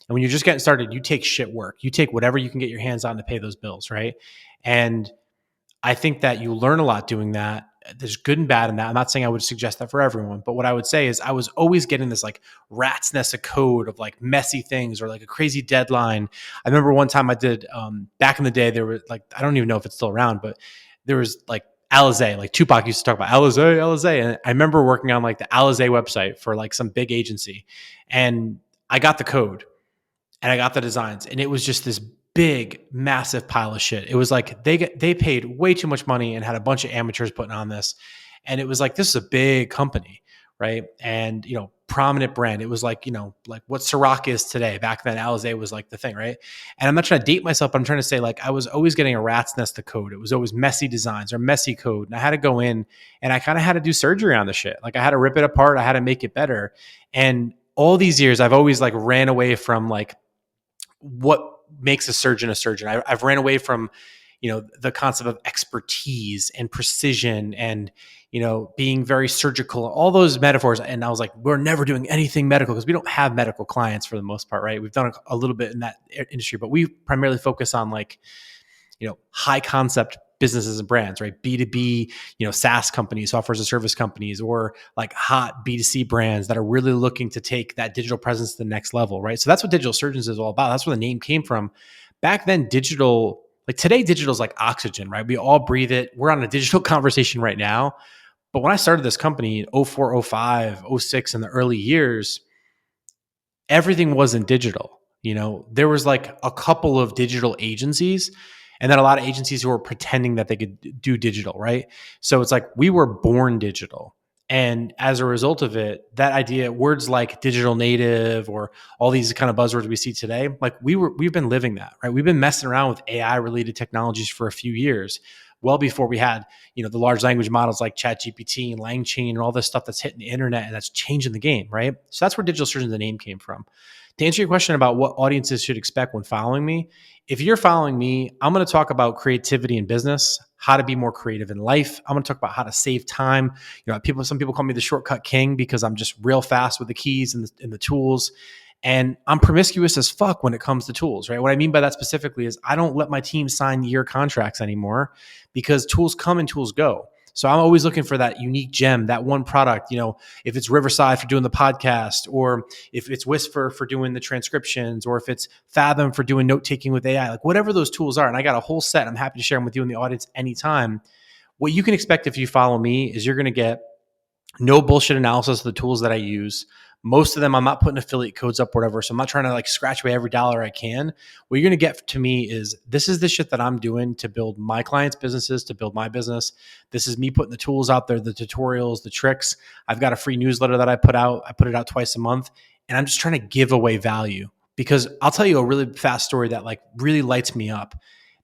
And when you're just getting started, you take shit work. You take whatever you can get your hands on to pay those bills, right? And I think that you learn a lot doing that. There's good and bad in that. I'm not saying I would suggest that for everyone, but what I would say is I was always getting this like rat's nest of code of like messy things or like a crazy deadline. I remember one time I did back in the day, there was like, I don't even know if it's still around, but there was like Alizé, like Tupac used to talk about Alizé, Alizé. And I remember working on like the Alizé website for like some big agency, and I got the code and I got the designs, and it was just this big, massive pile of shit. It was like they paid way too much money and had a bunch of amateurs putting on this, and it was like this is a big company, right? And prominent brand. It was like like what Ciroc is today. Back then, Alizé was like the thing, right? And I'm not trying to date myself, but I'm trying to say like I was always getting a rat's nest of code. It was always messy designs or messy code, and I had to go in and I kind of had to do surgery on the shit. Like I had to rip it apart. I had to make it better. And all these years, I've always like ran away from like what makes a surgeon a surgeon. I've ran away from, the concept of expertise and precision and, being very surgical, all those metaphors. And I was like, we're never doing anything medical because we don't have medical clients for the most part, right? We've done a little bit in that industry, but we primarily focus on like, high concept businesses and brands, right? B2B, SaaS companies, software as a service companies, or like hot B2C brands that are really looking to take that digital presence to the next level, right? So that's what Digital Surgeons is all about. That's where the name came from. Back then, digital, like today, digital is like oxygen, right? We all breathe it. We're on a digital conversation right now. But when I started this company in 04, 05, 06 in the early years, everything wasn't digital. There was like a couple of digital agencies and then a lot of agencies who were pretending that they could do digital, right? So it's like we were born digital. And as a result of it, that idea, words like digital native or all these kind of buzzwords we see today, like we've been living that, right? We've been messing around with AI related technologies for a few years, well before we had, the large language models like ChatGPT and LangChain and all this stuff that's hitting the internet and that's changing the game, right? So that's where Digital Surgeons, the name came from. To answer your question about what audiences should expect when following me, if you're following me, I'm going to talk about creativity in business, how to be more creative in life. I'm going to talk about how to save time. Some people call me the shortcut king because I'm just real fast with the keys and the tools. And I'm promiscuous as fuck when it comes to tools, right? What I mean by that specifically is I don't let my team sign year contracts anymore because tools come and tools go. So I'm always looking for that unique gem, that one product, if it's Riverside for doing the podcast, or if it's Whisper for doing the transcriptions, or if it's Fathom for doing note taking with AI, like whatever those tools are. And I got a whole set. I'm happy to share them with you in the audience anytime. What you can expect if you follow me is you're going to get no bullshit analysis of the tools that I use. Most of them, I'm not putting affiliate codes up, or whatever. So I'm not trying to like scratch away every dollar I can. What you're going to get to me is this is the shit that I'm doing to build my clients' businesses, to build my business. This is me putting the tools out there, the tutorials, the tricks. I've got a free newsletter that I put out. I put it out twice a month, and I'm just trying to give away value, because I'll tell you a really fast story that like really lights me up.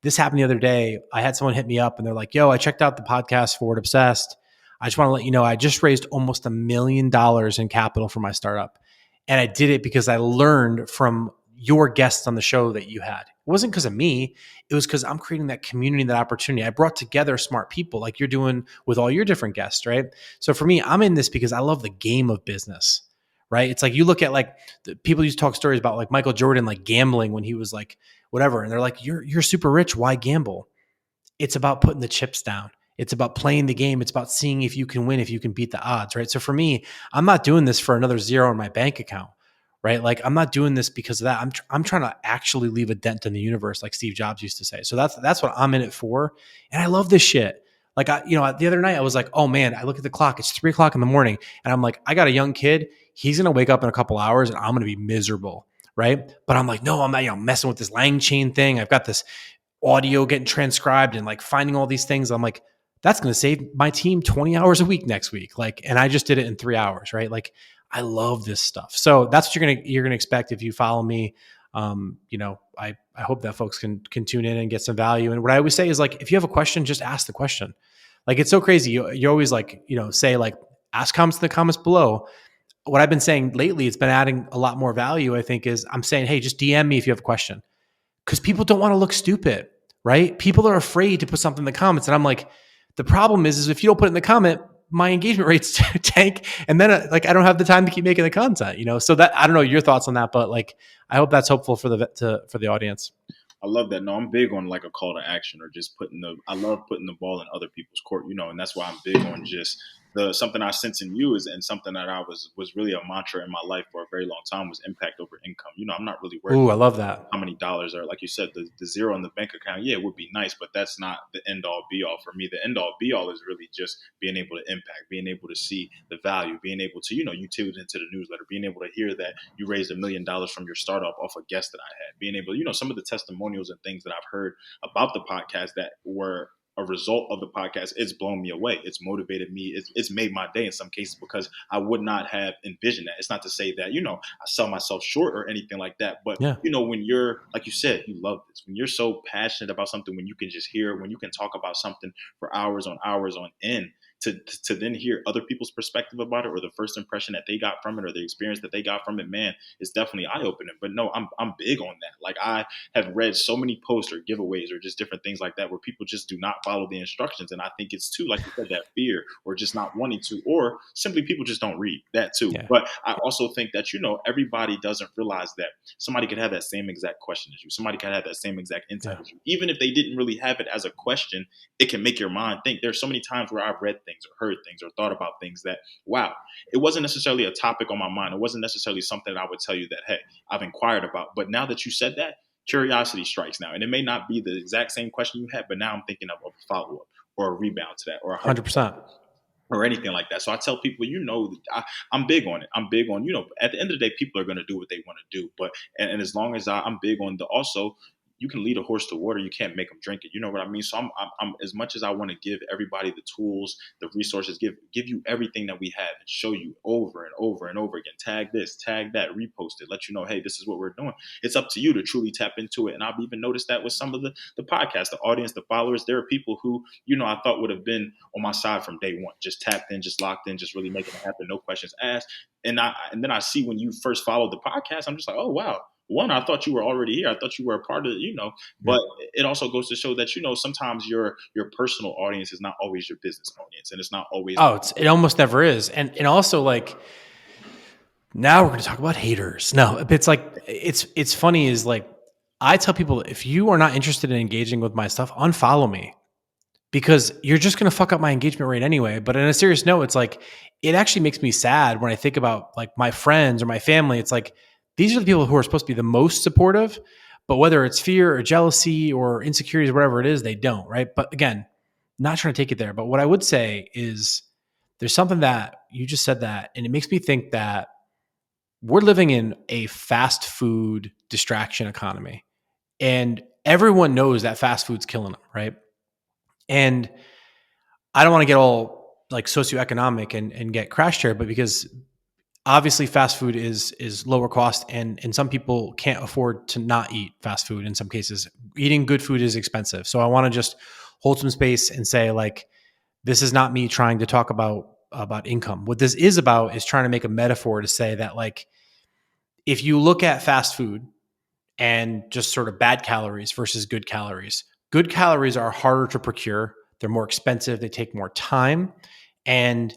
This happened the other day. I had someone hit me up and they're like, yo, I checked out the podcast Forward Obsessed. I just want to let you know, I just raised almost $1 million in capital for my startup. And I did it because I learned from your guests on the show that you had. It wasn't because of me. It was because I'm creating that community, that opportunity. I brought together smart people like you're doing with all your different guests, right? So for me, I'm in this because I love the game of business, right? It's like you look at like the people used to talk stories about like Michael Jordan, like gambling when he was like whatever. And they're like, you're super rich. Why gamble? It's about putting the chips down. It's about playing the game. It's about seeing if you can win, if you can beat the odds, right? So for me, I'm not doing this for another zero in my bank account, right? Like I'm not doing this because of that. I'm trying to actually leave a dent in the universe, like Steve Jobs used to say. So that's what I'm in it for, and I love this shit. Like the other night I was like, oh man, I look at the clock. It's 3:00 in the morning, and I'm like, I got a young kid. He's gonna wake up in a couple hours, and I'm gonna be miserable, right? But I'm like, no, I'm not, messing with this Lang chain thing. I've got this audio getting transcribed and like finding all these things. I'm like, that's going to save my team 20 hours a week next week. Like, and I just did it in 3 hours, right? Like, I love this stuff. So that's what you're going to expect if you follow me. I hope that folks can tune in and get some value. And what I always say is like, if you have a question, just ask the question. Like, it's so crazy. You always like, say like, ask comments in the comments below. What I've been saying lately, it's been adding a lot more value, I think, is I'm saying, hey, just DM me if you have a question, because people don't want to look stupid, right? People are afraid to put something in the comments. And I'm like, the problem is if you don't put it in the comment, my engagement rates tank. And then I don't have the time to keep making the content, So that, I don't know your thoughts on that, but like, I hope that's hopeful for the audience. I love that. No, I'm big on like a call to action, or just I love putting the ball in other people's court, and that's why I'm big on just something I sense in you is, and something that I was really a mantra in my life for a very long time, was impact over income. I'm not really worried Ooh, I about love that. how many dollars are, like you said, the zero in the bank account. Yeah, it would be nice, but that's not the end all be all for me. The end all be all is really just being able to impact, being able to see the value, being able to, you tuned into the newsletter, being able to hear that you raised $1 million from your startup off a guest that I had, being able, some of the testimonials and things that I've heard about the podcast that were a result of the podcast, it's blown me away. It's motivated me. It's made my day in some cases, because I would not have envisioned that. It's not to say that, I sell myself short or anything like that. But, Yeah. When you're, like you said, you love this, when you're so passionate about something, when you can just hear, when you can talk about something for hours on end, to then hear other people's perspective about it, or the first impression that they got from it, or the experience that they got from it, man, it's definitely eye-opening. But no, I'm big on that. Like, I have read so many posts or giveaways or just different things like that where people just do not follow the instructions. And I think it's too, like you said, that fear, or just not wanting to, or simply people just don't read that too. Yeah. But I also think that, everybody doesn't realize that somebody could have that same exact question as you. Somebody could have that same exact insight as you. Even if they didn't really have it as a question, it can make your mind think. There's so many times where I've read things or heard things or thought about things that, wow, it wasn't necessarily a topic on my mind. It wasn't necessarily something that I would tell you that, hey, I've inquired about. But now that you said that, curiosity strikes now. And it may not be the exact same question you had, but now I'm thinking of a follow-up or a rebound to that, or 100%. or anything like that. So I tell people, I'm big on it. I'm big on, at the end of the day, people are going to do what they want to do. But, and as long as I'm big on the, also, you can lead a horse to water. You can't make them drink it. You know what I mean? So I'm as much as I want to give everybody the tools, the resources, give you everything that we have, and show you over and over and over again. Tag this, tag that, repost it, let you know, hey, this is what we're doing. It's up to you to truly tap into it. And I've even noticed that with some of the podcasts, the audience, the followers, there are people who, I thought would have been on my side from day one, just tapped in, just locked in, just really making it happen, no questions asked. And then I see when you first followed the podcast, I'm just like, oh, wow. One, I thought you were already here. I thought you were a part of it, but it also goes to show that, sometimes your personal audience is not always your business audience, and it's not always. Oh, it almost never is. And also, like, now we're going to talk about haters. No, it's like, it's funny is like, I tell people, if you are not interested in engaging with my stuff, unfollow me. because you're just going to fuck up my engagement rate anyway. But on a serious note, it's like, it actually makes me sad when I think about like my friends or my family. It's like, these are the people who are supposed to be the most supportive, but whether it's fear or jealousy or insecurities, whatever it is, they don't, right? But again, not trying to take it there. But what I would say is there's something that you just said that, and it makes me think that we're living in a fast food distraction economy. And everyone knows that fast food's killing them, right? And I don't want to get all like socioeconomic and get crash here, but because obviously fast food is lower cost, and some people can't afford to not eat fast food. In some cases, eating good food is expensive. So I want to just hold some space and say, like, this is not me trying to talk about income. What this is about is trying to make a metaphor to say that, like, if you look at fast food and just sort of bad calories versus good calories are harder to procure. They're more expensive. They take more time, and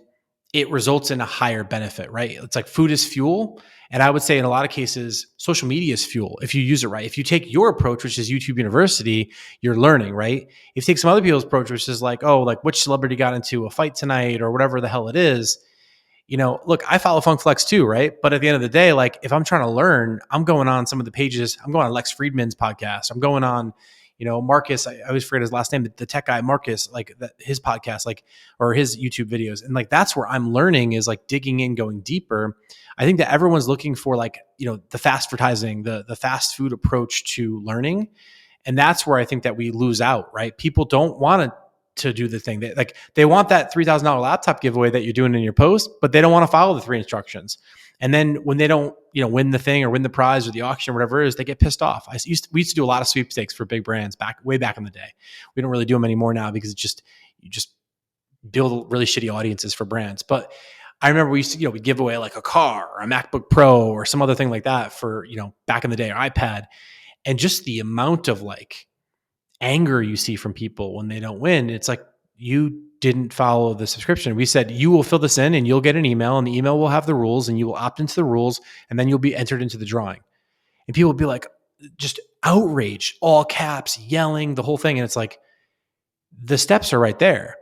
it results in a higher benefit, right? It's like food is fuel. And I would say in a lot of cases, social media is fuel if you use it right. If you take your approach, which is YouTube University, you're learning, right? If you take some other people's approach, which is like, oh, like which celebrity got into a fight tonight or whatever the hell it is, look, I follow Funk Flex too, right? But at the end of the day, like if I'm trying to learn, I'm going on some of the pages. I'm going on Lex Friedman's podcast. I'm going on, Marcus. I always forget his last name, the tech guy, Marcus, like his podcast, like, or his YouTube videos. And like, that's where I'm learning, is like digging in, going deeper. I think that everyone's looking for like, the fast advertising, the fast food approach to learning. And that's where I think that we lose out, right? People don't want to do the thing. They want that $3,000 laptop giveaway that you're doing in your post, but they don't want to follow the 3 instructions. And then when they don't, win the thing or win the prize or the auction or whatever it is, they get pissed off. We used to do a lot of sweepstakes for big brands way back in the day. We don't really do them anymore now because you just build really shitty audiences for brands. But I remember we used to, we give away like a car or a MacBook Pro or some other thing like that for, back in the day, or iPad. And just the amount of like anger you see from people when they don't win, it's like, you didn't follow the subscription. We said you will fill this in and you'll get an email, and the email will have the rules, and you will opt into the rules, and then you'll be entered into the drawing. And people will be like, just outraged, all caps, yelling, the whole thing. And it's like, the steps are right there.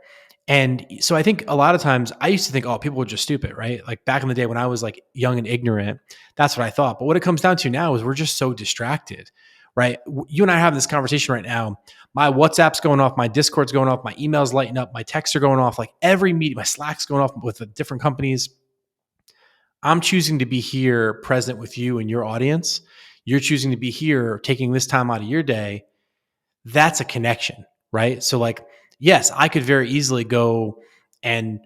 And so I think a lot of times I used to think, oh, people were just stupid, right? Like back in the day when I was like young and ignorant, that's what I thought. But what it comes down to now is we're just so distracted, right? You and I have this conversation right now. My WhatsApp's going off, my Discord's going off, my emails lighting up, my texts are going off, like every meeting, my Slack's going off with the different companies. I'm choosing to be here present with you and your audience. You're choosing to be here, taking this time out of your day. That's a connection, right? So like, yes, I could very easily go and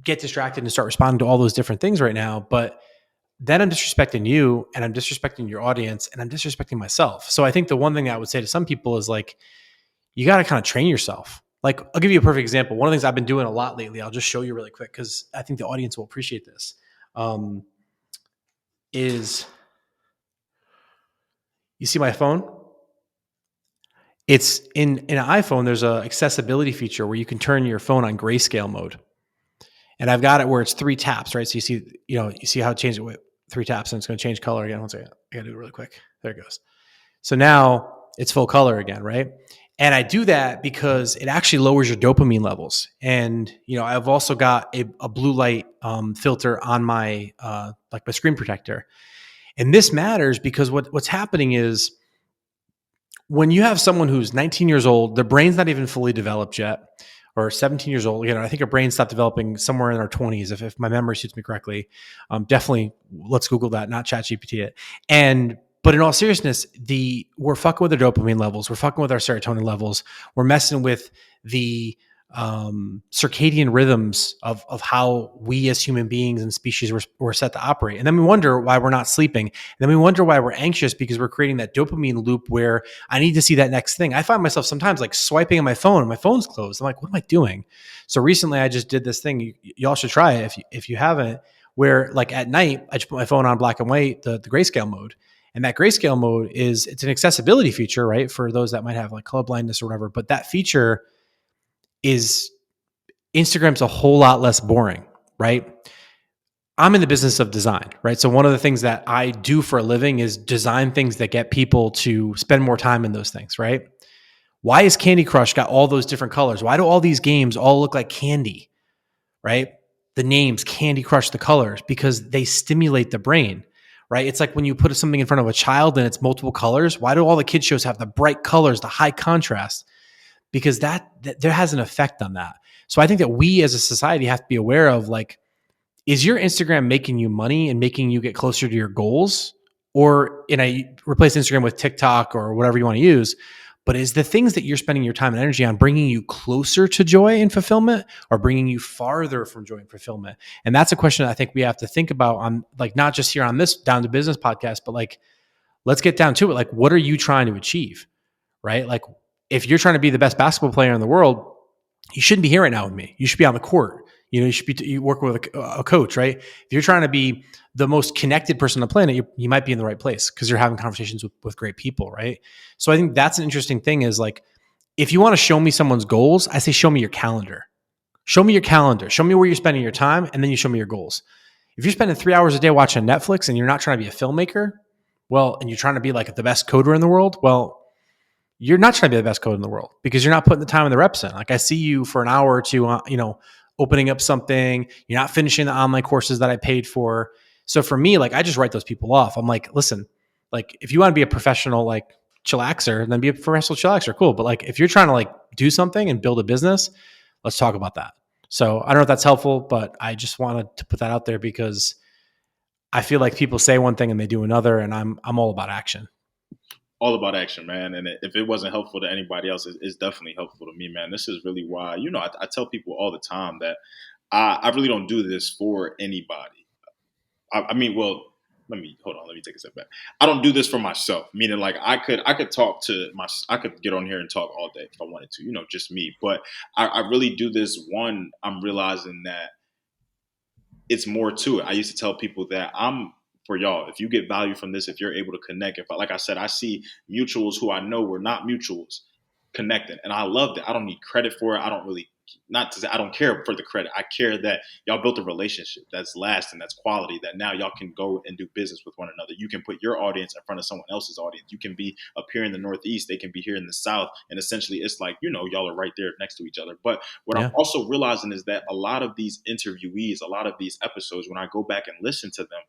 get distracted and start responding to all those different things right now, but then I'm disrespecting you, and I'm disrespecting your audience, and I'm disrespecting myself. So I think the one thing I would say to some people is like, you got to kind of train yourself. Like, I'll give you a perfect example. One of the things I've been doing a lot lately, I'll just show you really quick because I think the audience will appreciate this, is you see my phone? It's in an iPhone, there's a accessibility feature where you can turn your phone on grayscale mode. And I've got it where it's 3 taps, right? So you see how it changed it with 3 taps, and it's going to change color again. One second. I got to do it really quick. There it goes. So now it's full color again, right? And I do that because it actually lowers your dopamine levels. And, I've also got a blue light filter on my, like my screen protector. And this matters because what's happening is when you have someone who's 19 years old, their brain's not even fully developed yet, or 17 years old. I think our brain stopped developing somewhere in our 20s, if my memory suits me correctly. Definitely, let's Google that, not ChatGPT it. But in all seriousness, we're fucking with our dopamine levels. We're fucking with our serotonin levels. We're messing with the circadian rhythms of how we as human beings and species were set to operate. And then we wonder why we're not sleeping. And then we wonder why we're anxious because we're creating that dopamine loop where I need to see that next thing. I find myself sometimes like swiping on my phone and my phone's closed. I'm like, what am I doing? So recently I just did this thing. Y'all should try it if you haven't, where like at night, I just put my phone on black and white, the grayscale mode. And that grayscale mode it's an accessibility feature, right? For those that might have like color blindness or whatever. But that feature is Instagram's a whole lot less boring, right? I'm in the business of design, right? So one of the things that I do for a living is design things that get people to spend more time in those things, right? Why is Candy Crush got all those different colors? Why do all these games all look like candy, right? The names, Candy Crush, the colors, because they stimulate the brain, right? It's like when you put something in front of a child and it's multiple colors. Why do all the kids shows have the bright colors, the high contrast? Because that there has an effect on that. So I think that we as a society have to be aware of, like, is your Instagram making you money and making you get closer to your goals? Or, and I replace Instagram with TikTok or whatever you want to use, but is the things that you're spending your time and energy on bringing you closer to joy and fulfillment, or bringing you farther from joy and fulfillment? And that's a question I think we have to think about on, like, not just here on this Down to Business podcast, but like, let's get down to it. Like, what are you trying to achieve? Right? Like, if you're trying to be the best basketball player in the world, you shouldn't be here right now with me. You should be on the court. You should be you work with a coach, right? If you're trying to be the most connected person on the planet, you might be in the right place because you're having conversations with great people, right? So I think that's an interesting thing is, like, if you want to show me someone's goals, I say, show me your calendar. Show me your calendar. Show me where you're spending your time, and then you show me your goals. If you're spending 3 hours a day watching Netflix and you're not trying to be a filmmaker, well, and you're trying to be like the best coder in the world, well, you're not trying to be the best coder in the world because you're not putting the time and the reps in. Like, I see you for an hour or two, opening up something. You're not finishing the online courses that I paid for. So for me, like, I just write those people off. I'm like, listen, like, if you want to be a professional, like, chillaxer, then be a professional chillaxer. Cool. But like, if you're trying to like do something and build a business, let's talk about that. So I don't know if that's helpful, but I just wanted to put that out there because I feel like people say one thing and they do another, and I'm all about action. All about action, man. And if it wasn't helpful to anybody else, it's definitely helpful to me, man. This is really why, I tell people all the time that I really don't do this for anybody. I mean, well, let me hold on. Let me take a step back. I don't do this for myself. Meaning, like, I could talk to I could get on here and talk all day if I wanted to. Just me. But I really do this. One, I'm realizing that it's more to it. I used to tell people that I'm for y'all. If you get value from this, if you're able to connect, like I said, I see mutuals who I know were not mutuals connecting, and I love it. I don't need credit for it. I don't really, not to say I don't care for the credit. I care that y'all built a relationship that's lasting, that's quality, that now y'all can go and do business with one another. You can put your audience in front of someone else's audience. You can be up here in the Northeast, they can be here in the South, and essentially it's like, y'all are right there next to each other. But what I'm Yeah. also realizing is that a lot of these interviewees, a lot of these episodes, when I go back and listen to them,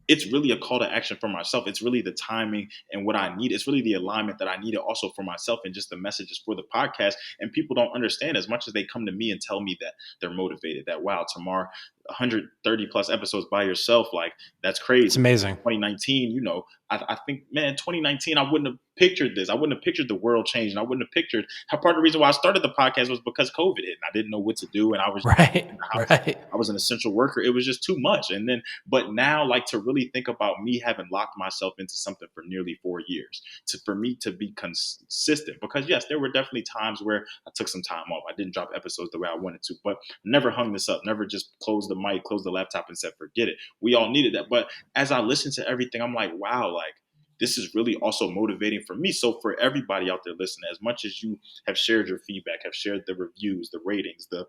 it's really a call to action for myself. It's really the timing and what I need. It's really the alignment that I needed also for myself, and just the messages for the podcast. And people don't understand, as much as they come to me and tell me that they're motivated, that, wow, Tamar, 130 plus episodes by yourself, like, that's It's crazy. amazing. 2019, I think, man, 2019, I wouldn't have pictured this. I wouldn't have pictured the world changing. I wouldn't have pictured how part of the reason why I started the podcast was because COVID hit and I didn't know what to do. And I was Right. in the house. Right. I was an essential worker. It was just too much. And then, but now, like, to really think about me having locked myself into something for nearly 4 years, for me to be consistent, because yes, there were definitely times where I took some time off. I didn't drop episodes the way I wanted to, but never hung this up, never just closed the mic, closed the laptop and said, forget it. We all needed that. But as I listened to everything, I'm like, wow, like, this is really also motivating for me. So for everybody out there listening, as much as you have shared your feedback, have shared the reviews, the ratings, the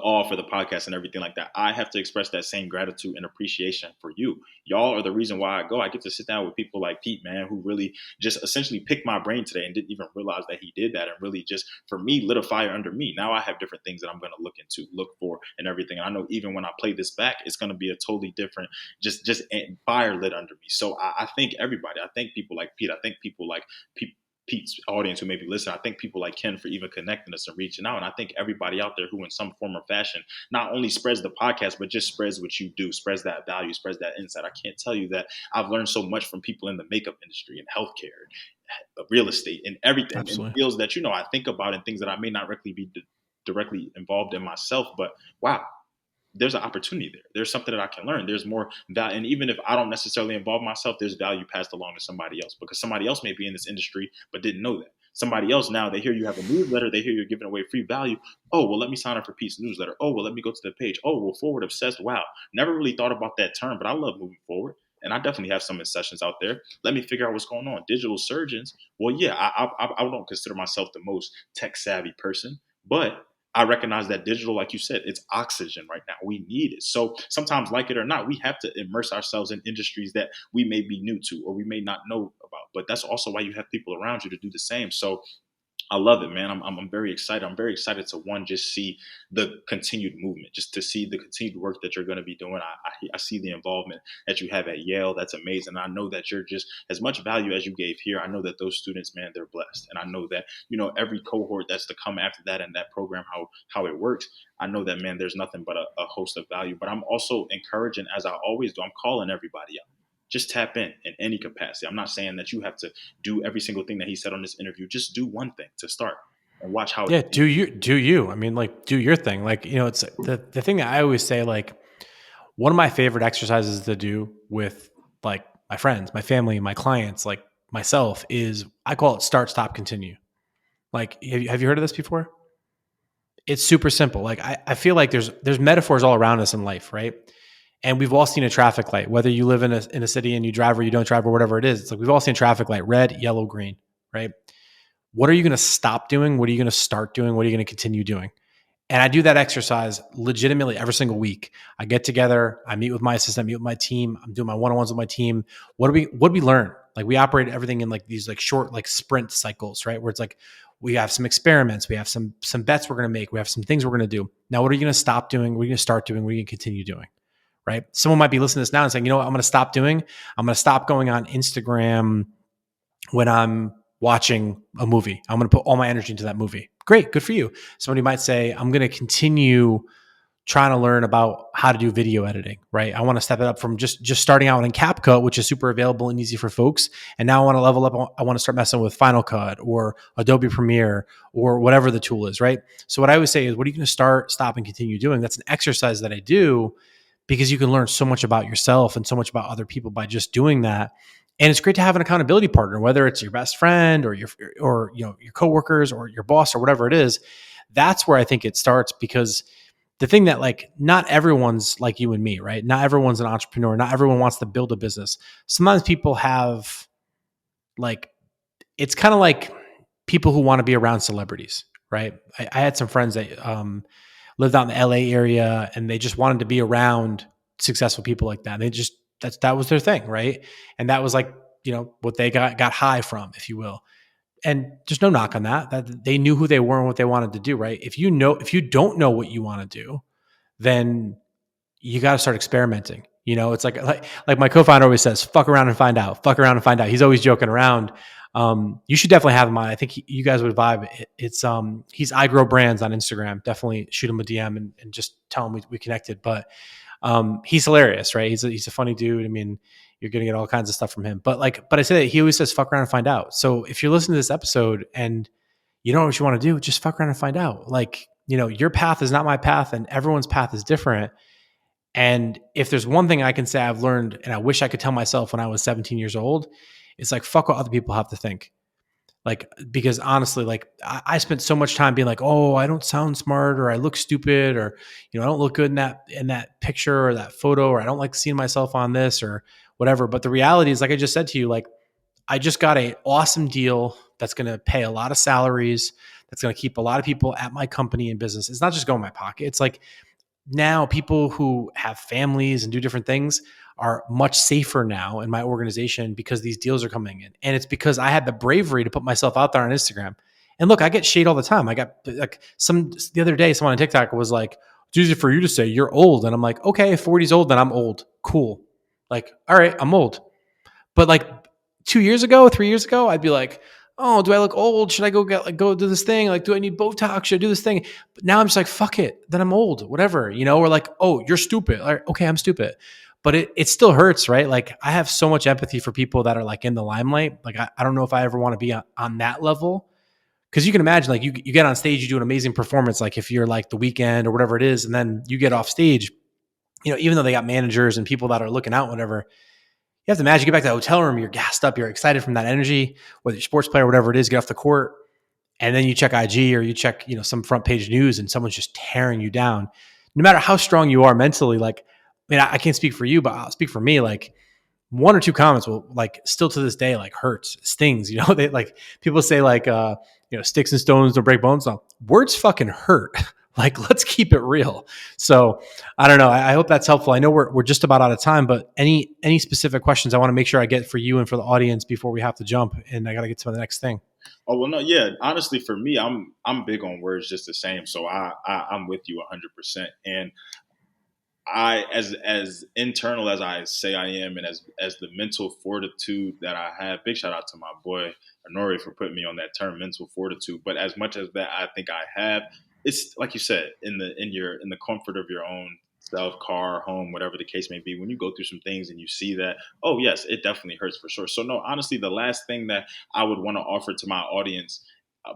all for the podcast and everything like that, I have to express that same gratitude and appreciation for you. Y'all are the reason why I go. I get to sit down with people like Pete, man, who really just essentially picked my brain today and didn't even realize that he did that, and really just, for me, lit a fire under me. Now I have different things that I'm going to look into, look for, and everything. And I know even when I play this back, it's going to be a totally different, just fire lit under me. So I thank everybody. I thank people like Pete. I thank people like Pete's audience who may be listening. I thank people like Ken for even connecting us and reaching out. And I think everybody out there who in some form or fashion not only spreads the podcast, but just spreads what you do, spreads that value, spreads that insight. I can't tell you that I've learned so much from people in the makeup industry and healthcare, real estate, and everything, and Absolutely. fields that, I think about, and things that I may not directly be directly involved in myself. But wow, there's an opportunity there. There's something that I can learn. There's more value. And even if I don't necessarily involve myself, there's value passed along to somebody else, because somebody else may be in this industry but didn't know that. Somebody else, now they hear you have a newsletter, they hear you're giving away free value. Oh, well, let me sign up for Pete's newsletter. Oh, well, let me go to the page. Oh, well, forward obsessed. Wow. Never really thought about that term, but I love moving forward. And I definitely have some sessions out there. Let me figure out what's going on. Digital surgeons. Well, yeah, I don't consider myself the most tech savvy person, but I recognize that digital, like you said, it's oxygen right now. We need it. So sometimes, like it or not, we have to immerse ourselves in industries that we may be new to or we may not know about. But that's also why you have people around you to do the same. So I love it, man. I'm very excited. I'm very excited to one, just see the continued movement, just to see the continued work that you're going to be doing. I see the involvement that you have at Yale. That's amazing. I know that you're just as much value as you gave here. I know that those students, man, they're blessed, and I know that every cohort that's to come after that and that program, how it works. I know that, man. There's nothing but a host of value. But I'm also encouraging, as I always do. I'm calling everybody out. Just tap in any capacity. I'm not saying that you have to do every single thing that he said on this interview. Just do one thing to start and watch how it Yeah, continues. do you. I mean, like, do your thing. Like, it's the thing that I always say, like, one of my favorite exercises to do with like my friends, my family, my clients, like myself is I call it start, stop, continue. Like, have you heard of this before? It's super simple. Like, I feel like there's metaphors all around us in life, right? And we've all seen a traffic light, whether you live in a city and you drive or you don't drive or whatever it is. It's like we've all seen a traffic light, red, yellow, green, right? What are you going to stop doing? What are you going to start doing? What are you going to continue doing? And I do that exercise legitimately every single week. I get together, I meet with my assistant, I meet with my team. I'm doing my one-on-ones with my team. What do we learn? Like, we operate everything in like these like short like sprint cycles, right? Where it's like we have some experiments, we have some bets we're going to make, we have some things we're going to do. Now, what are you going to stop doing? What are you going to start doing? What are you going to continue doing? Right? Someone might be listening to this now and saying, you know what, I'm going to stop doing? I'm going to stop going on Instagram when I'm watching a movie. I'm going to put all my energy into that movie. Great, good for you. Somebody might say, I'm going to continue trying to learn about how to do video editing, right? I want to step it up from just starting out in CapCut, which is super available and easy for folks. And now I want to level up. I want to start messing with Final Cut or Adobe Premiere or whatever the tool is, right? So what I always say is, what are you going to start, stop, and continue doing? That's an exercise that I do because you can learn so much about yourself and so much about other people by just doing that. And it's great to have an accountability partner, whether it's your best friend or your coworkers or your boss or whatever it is. That's where I think it starts, because the thing that, like, not everyone's like you and me, right? Not everyone's an entrepreneur. Not everyone wants to build a business. Sometimes people have, like, it's kind of like people who want to be around celebrities, right? I had some friends that lived out in the LA area and they just wanted to be around successful people like that. They just, that was their thing, right? And that was like, what they got high from, if you will. And there's no knock on that they knew who they were and what they wanted to do, right? If you don't know what you want to do, then you got to start experimenting. It's like my co-founder always says, fuck around and find out, fuck around and find out. He's always joking around. You should definitely have him on. I think you guys would vibe. He's I Grow Brands on Instagram. Definitely shoot him a DM and just tell him we connected. But he's hilarious, right? He's a funny dude. I mean, you're going to get all kinds of stuff from him. But I say that he always says, fuck around and find out. So if you're listening to this episode and you don't know what you want to do, just fuck around and find out. Like, your path is not my path and everyone's path is different. And if there's one thing I can say I've learned, and I wish I could tell myself when I was 17 years old, it's like, fuck what other people have to think. Like, because honestly, like, I spent so much time being like, oh, I don't sound smart, or I look stupid, or, I don't look good in that picture or that photo, or I don't like seeing myself on this or whatever. But the reality is, like I just said to you, like, I just got an awesome deal that's going to pay a lot of salaries, that's going to keep a lot of people at my company and business. It's not just going in my pocket. It's like, now people who have families and do different things are much safer now in my organization because these deals are coming in. And it's because I had the bravery to put myself out there on Instagram. And look, I get shade all the time. I got like the other day, someone on TikTok was like, it's easy for you to say you're old. And I'm like, okay, if 40's old, then I'm old. Cool. Like, all right, I'm old. But like 2 years ago, 3 years ago, I'd be like, oh, do I look old? Should I go do this thing? Like, do I need Botox? Should I do this thing? But now I'm just like, fuck it. Then I'm old, whatever, or like, oh, you're stupid. Like, okay, I'm stupid. But it still hurts, right? Like, I have so much empathy for people that are like in the limelight. Like, I don't know if I ever want to be on that level. Cause you can imagine, like, you get on stage, you do an amazing performance. Like, if you're like The Weeknd or whatever it is, and then you get off stage, even though they got managers and people that are looking out, whatever, you have to imagine, you get back to the hotel room, you're gassed up, you're excited from that energy, whether you're a sports player, whatever it is, get off the court, and then you check IG or you check, some front page news and someone's just tearing you down. No matter how strong you are mentally, like, I mean, I can't speak for you, but I'll speak for me. Like, one or two comments will, like, still to this day, like, hurts, stings. They, like, people say, like, sticks and stones don't break bones. No, words fucking hurt. Like, let's keep it real. So I don't know. I hope that's helpful. I know we're just about out of time, but any specific questions I want to make sure I get for you and for the audience before we have to jump, and I got to get to the next thing. Oh well, no, yeah. Honestly, for me, I'm big on words just the same. So I'm with you 100%. And I, as internal as I say I am, and as the mental fortitude that I have, big shout out to my boy Honore for putting me on that term, mental fortitude. But as much as that, I think I have, it's like you said, in the comfort of your own self, car, home, whatever the case may be. When you go through some things and you see that, oh yes, it definitely hurts for sure. So no, honestly, the last thing that I would want to offer to my audience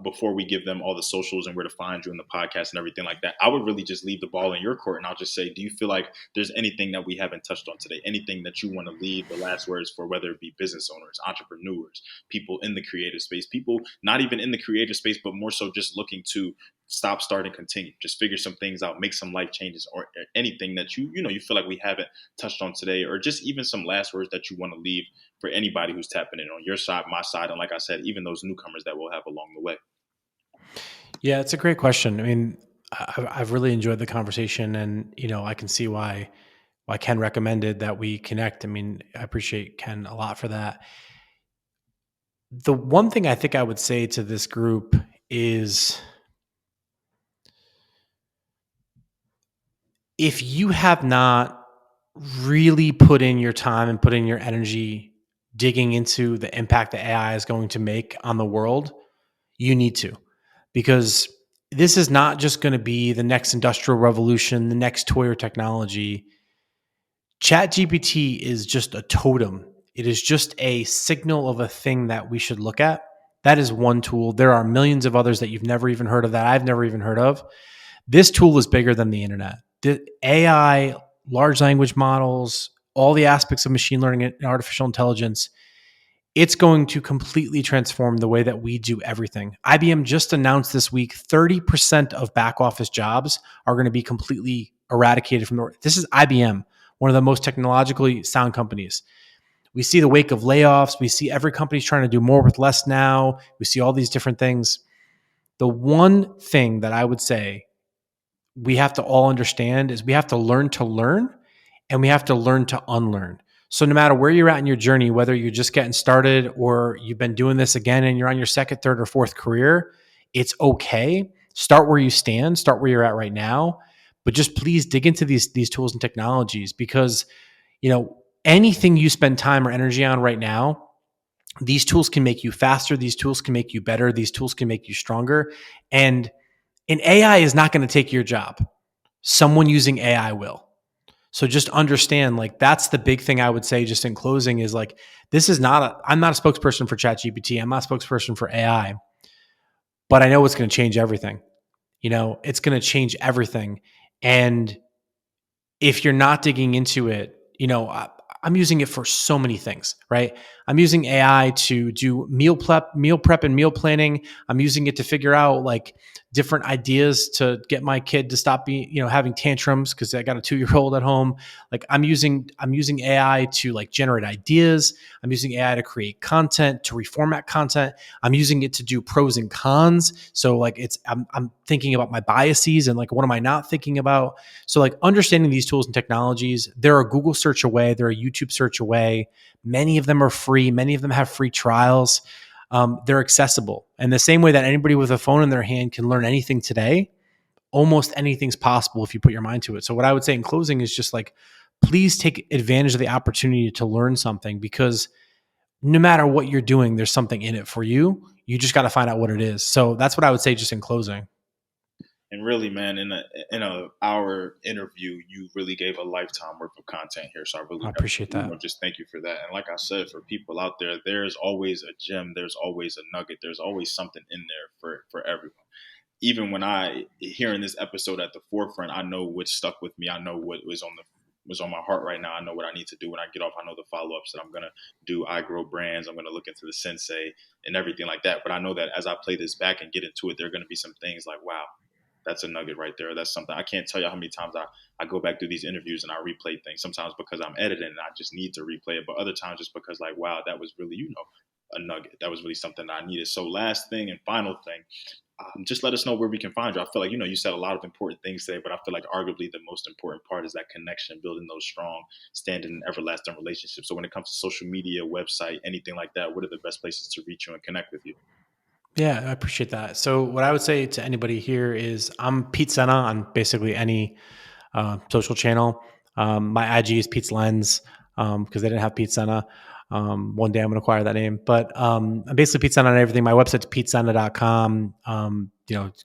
before we give them all the socials and where to find you in the podcast and everything like that, I would really just leave the ball in your court. And I'll just say, do you feel like there's anything that we haven't touched on today? Anything that you want to leave the last words for, whether it be business owners, entrepreneurs, people in the creative space, people not even in the creative space, but more so just looking to stop, start, and continue. Just figure some things out, make some life changes, or anything that you feel like we haven't touched on today, or just even some last words that you want to leave for anybody who's tapping in on your side, my side, and like I said, even those newcomers that we'll have along the way. Yeah, it's a great question. I mean, I've really enjoyed the conversation, and I can see why Ken recommended that we connect. I mean, I appreciate Ken a lot for that. The one thing I think I would say to this group is, if you have not really put in your time and put in your energy digging into the impact that AI is going to make on the world, you need to, because this is not just going to be the next industrial revolution, the next toy or technology. ChatGPT is just a totem. It is just a signal of a thing that we should look at. That is one tool. There are millions of others that you've never even heard of, that I've never even heard of. This tool is bigger than the internet. The AI, large language models, all the aspects of machine learning and artificial intelligence, it's going to completely transform the way that we do everything. IBM just announced this week 30% of back office jobs are going to be completely eradicated from the. This is IBM, one of the most technologically sound companies. We see the wake of layoffs. We see every company's trying to do more with less now. We see all these different things. The one thing that I would say we have to all understand is we have to learn and we have to learn to unlearn. So no matter where you're at in your journey, whether you're just getting started or you've been doing this again and you're on your second, third, or fourth career, it's okay. Start where you stand, start where you're at right now, but just please dig into these tools and technologies, because anything you spend time or energy on right now, these tools can make you faster, these tools can make you better, these tools can make you stronger. And AI is not going to take your job. Someone using AI will. So just understand, like, that's the big thing I would say just in closing is, like, I'm not a spokesperson for ChatGPT. I'm not a spokesperson for AI, but I know it's going to change everything. It's going to change everything. And if you're not digging into it, I'm using it for so many things, right? I'm using AI to do meal prep and meal planning. I'm using it to figure out like different ideas to get my kid to stop being, having tantrums, because I got a 2-year-old at home. Like I'm using AI to like generate ideas. I'm using AI to create content, to reformat content. I'm using it to do pros and cons. So like I'm thinking about my biases and like, what am I not thinking about? So like understanding these tools and technologies, they're a Google search away, they're a YouTube search away. Many of them are free. Many of them have free trials. They're accessible. And the same way that anybody with a phone in their hand can learn anything today, almost anything's possible if you put your mind to it. So what I would say in closing is just like, please take advantage of the opportunity to learn something, because no matter what you're doing, there's something in it for you. You just got to find out what it is. So that's what I would say just in closing. And really, man, in a hour interview, you really gave a lifetime worth of content here. So I I really, appreciate that. just thank you for that. And like I said, for people out there, there's always a gem, there's always a nugget, there's always something in there for everyone. Even when I hearing this episode at the forefront, I know what stuck with me. I know what was on my heart right now. I know what I need to do when I get off. I know the follow ups that I'm gonna do. I grow brands. I'm gonna look into the sensei and everything like that. But I know that as I play this back and get into it, there are gonna be some things like, wow, that's a nugget right there. That's something I can't tell you how many times I go back through these interviews and I replay things. Sometimes because I'm editing and I just need to replay it, but other times just because like, wow, that was really, a nugget. That was really something that I needed. So last thing and final thing, just let us know where we can find you. I feel like, you said a lot of important things today, but I feel like arguably the most important part is that connection, building those strong, standing and everlasting relationships. So when it comes to social media, website, anything like that, what are the best places to reach you and connect with you? Yeah, I appreciate that. So what I would say to anybody here is I'm Pete Senna on basically any social channel. My IG is Pete's Lens because they didn't have Pete Senna. One day I'm going to acquire that name, but I'm basically Pete Senna on everything. My website's petesenna.com.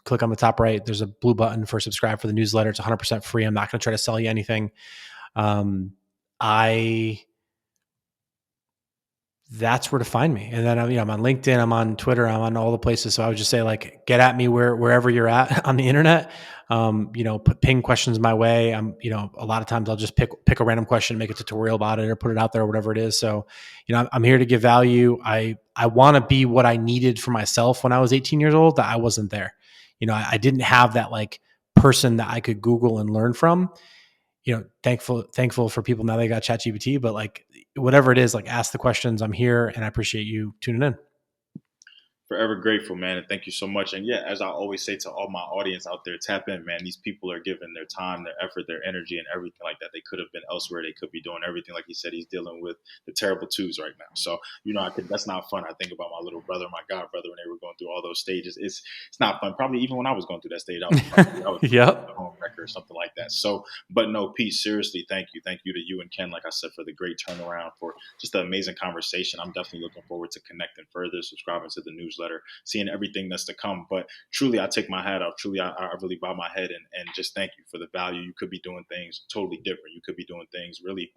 Click on the top right. There's a blue button for subscribe for the newsletter. It's 100% free. I'm not going to try to sell you anything. Um, I That's where to find me. And then I'm on LinkedIn, I'm on Twitter, I'm on all the places. So I would just say like, get at me wherever you're at on the internet. Ping questions my way. A lot of times I'll just pick a random question, make a tutorial about it or put it out there or whatever it is. So, I'm here to give value. I want to be what I needed for myself when I was 18 years old that I wasn't there. I didn't have that like person that I could Google and learn from. Thankful for people now they got ChatGPT, but like whatever it is, like ask the questions. I'm here and I appreciate you tuning in. Forever grateful, man, and thank you so much. And yeah, as I always say to all my audience out there, tap in, man. These people are giving their time, their effort, their energy, and everything like that. They could have been elsewhere. They could be doing everything. Like he said, he's dealing with the terrible twos right now. So that's not fun. I think about my little brother, my god brother, when they were going through all those stages. It's not fun. Probably even when I was going through that stage, I was Yep. a home wrecker or something like that. So, but no, Pete, seriously, thank you to you and Ken, like I said, for the great turnaround, for just an amazing conversation. I'm definitely looking forward to connecting further, subscribing to the newsletter, seeing everything that's to come. But truly, I take my hat off. Truly, I really bow my head and just thank you for the value. You could be doing things totally different. You could be doing things really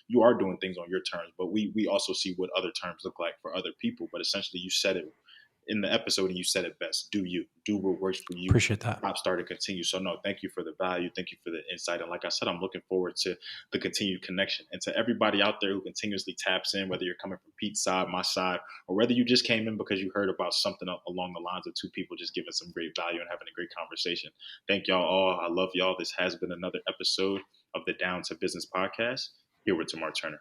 you are doing things on your terms, but we also see what other terms look like for other people. But essentially, you said it in the episode and you said it best. Do what works for you. Appreciate that. Stop, start, and continue. So no, thank you for the value. Thank you for the insight. And like I said, I'm looking forward to the continued connection. And to everybody out there who continuously taps in, whether you're coming from Pete's side, my side, or whether you just came in because you heard about something along the lines of two people just giving some great value and having a great conversation. Thank y'all all. I love y'all. This has been another episode of the Down to Business podcast. Here with Tamar Turner.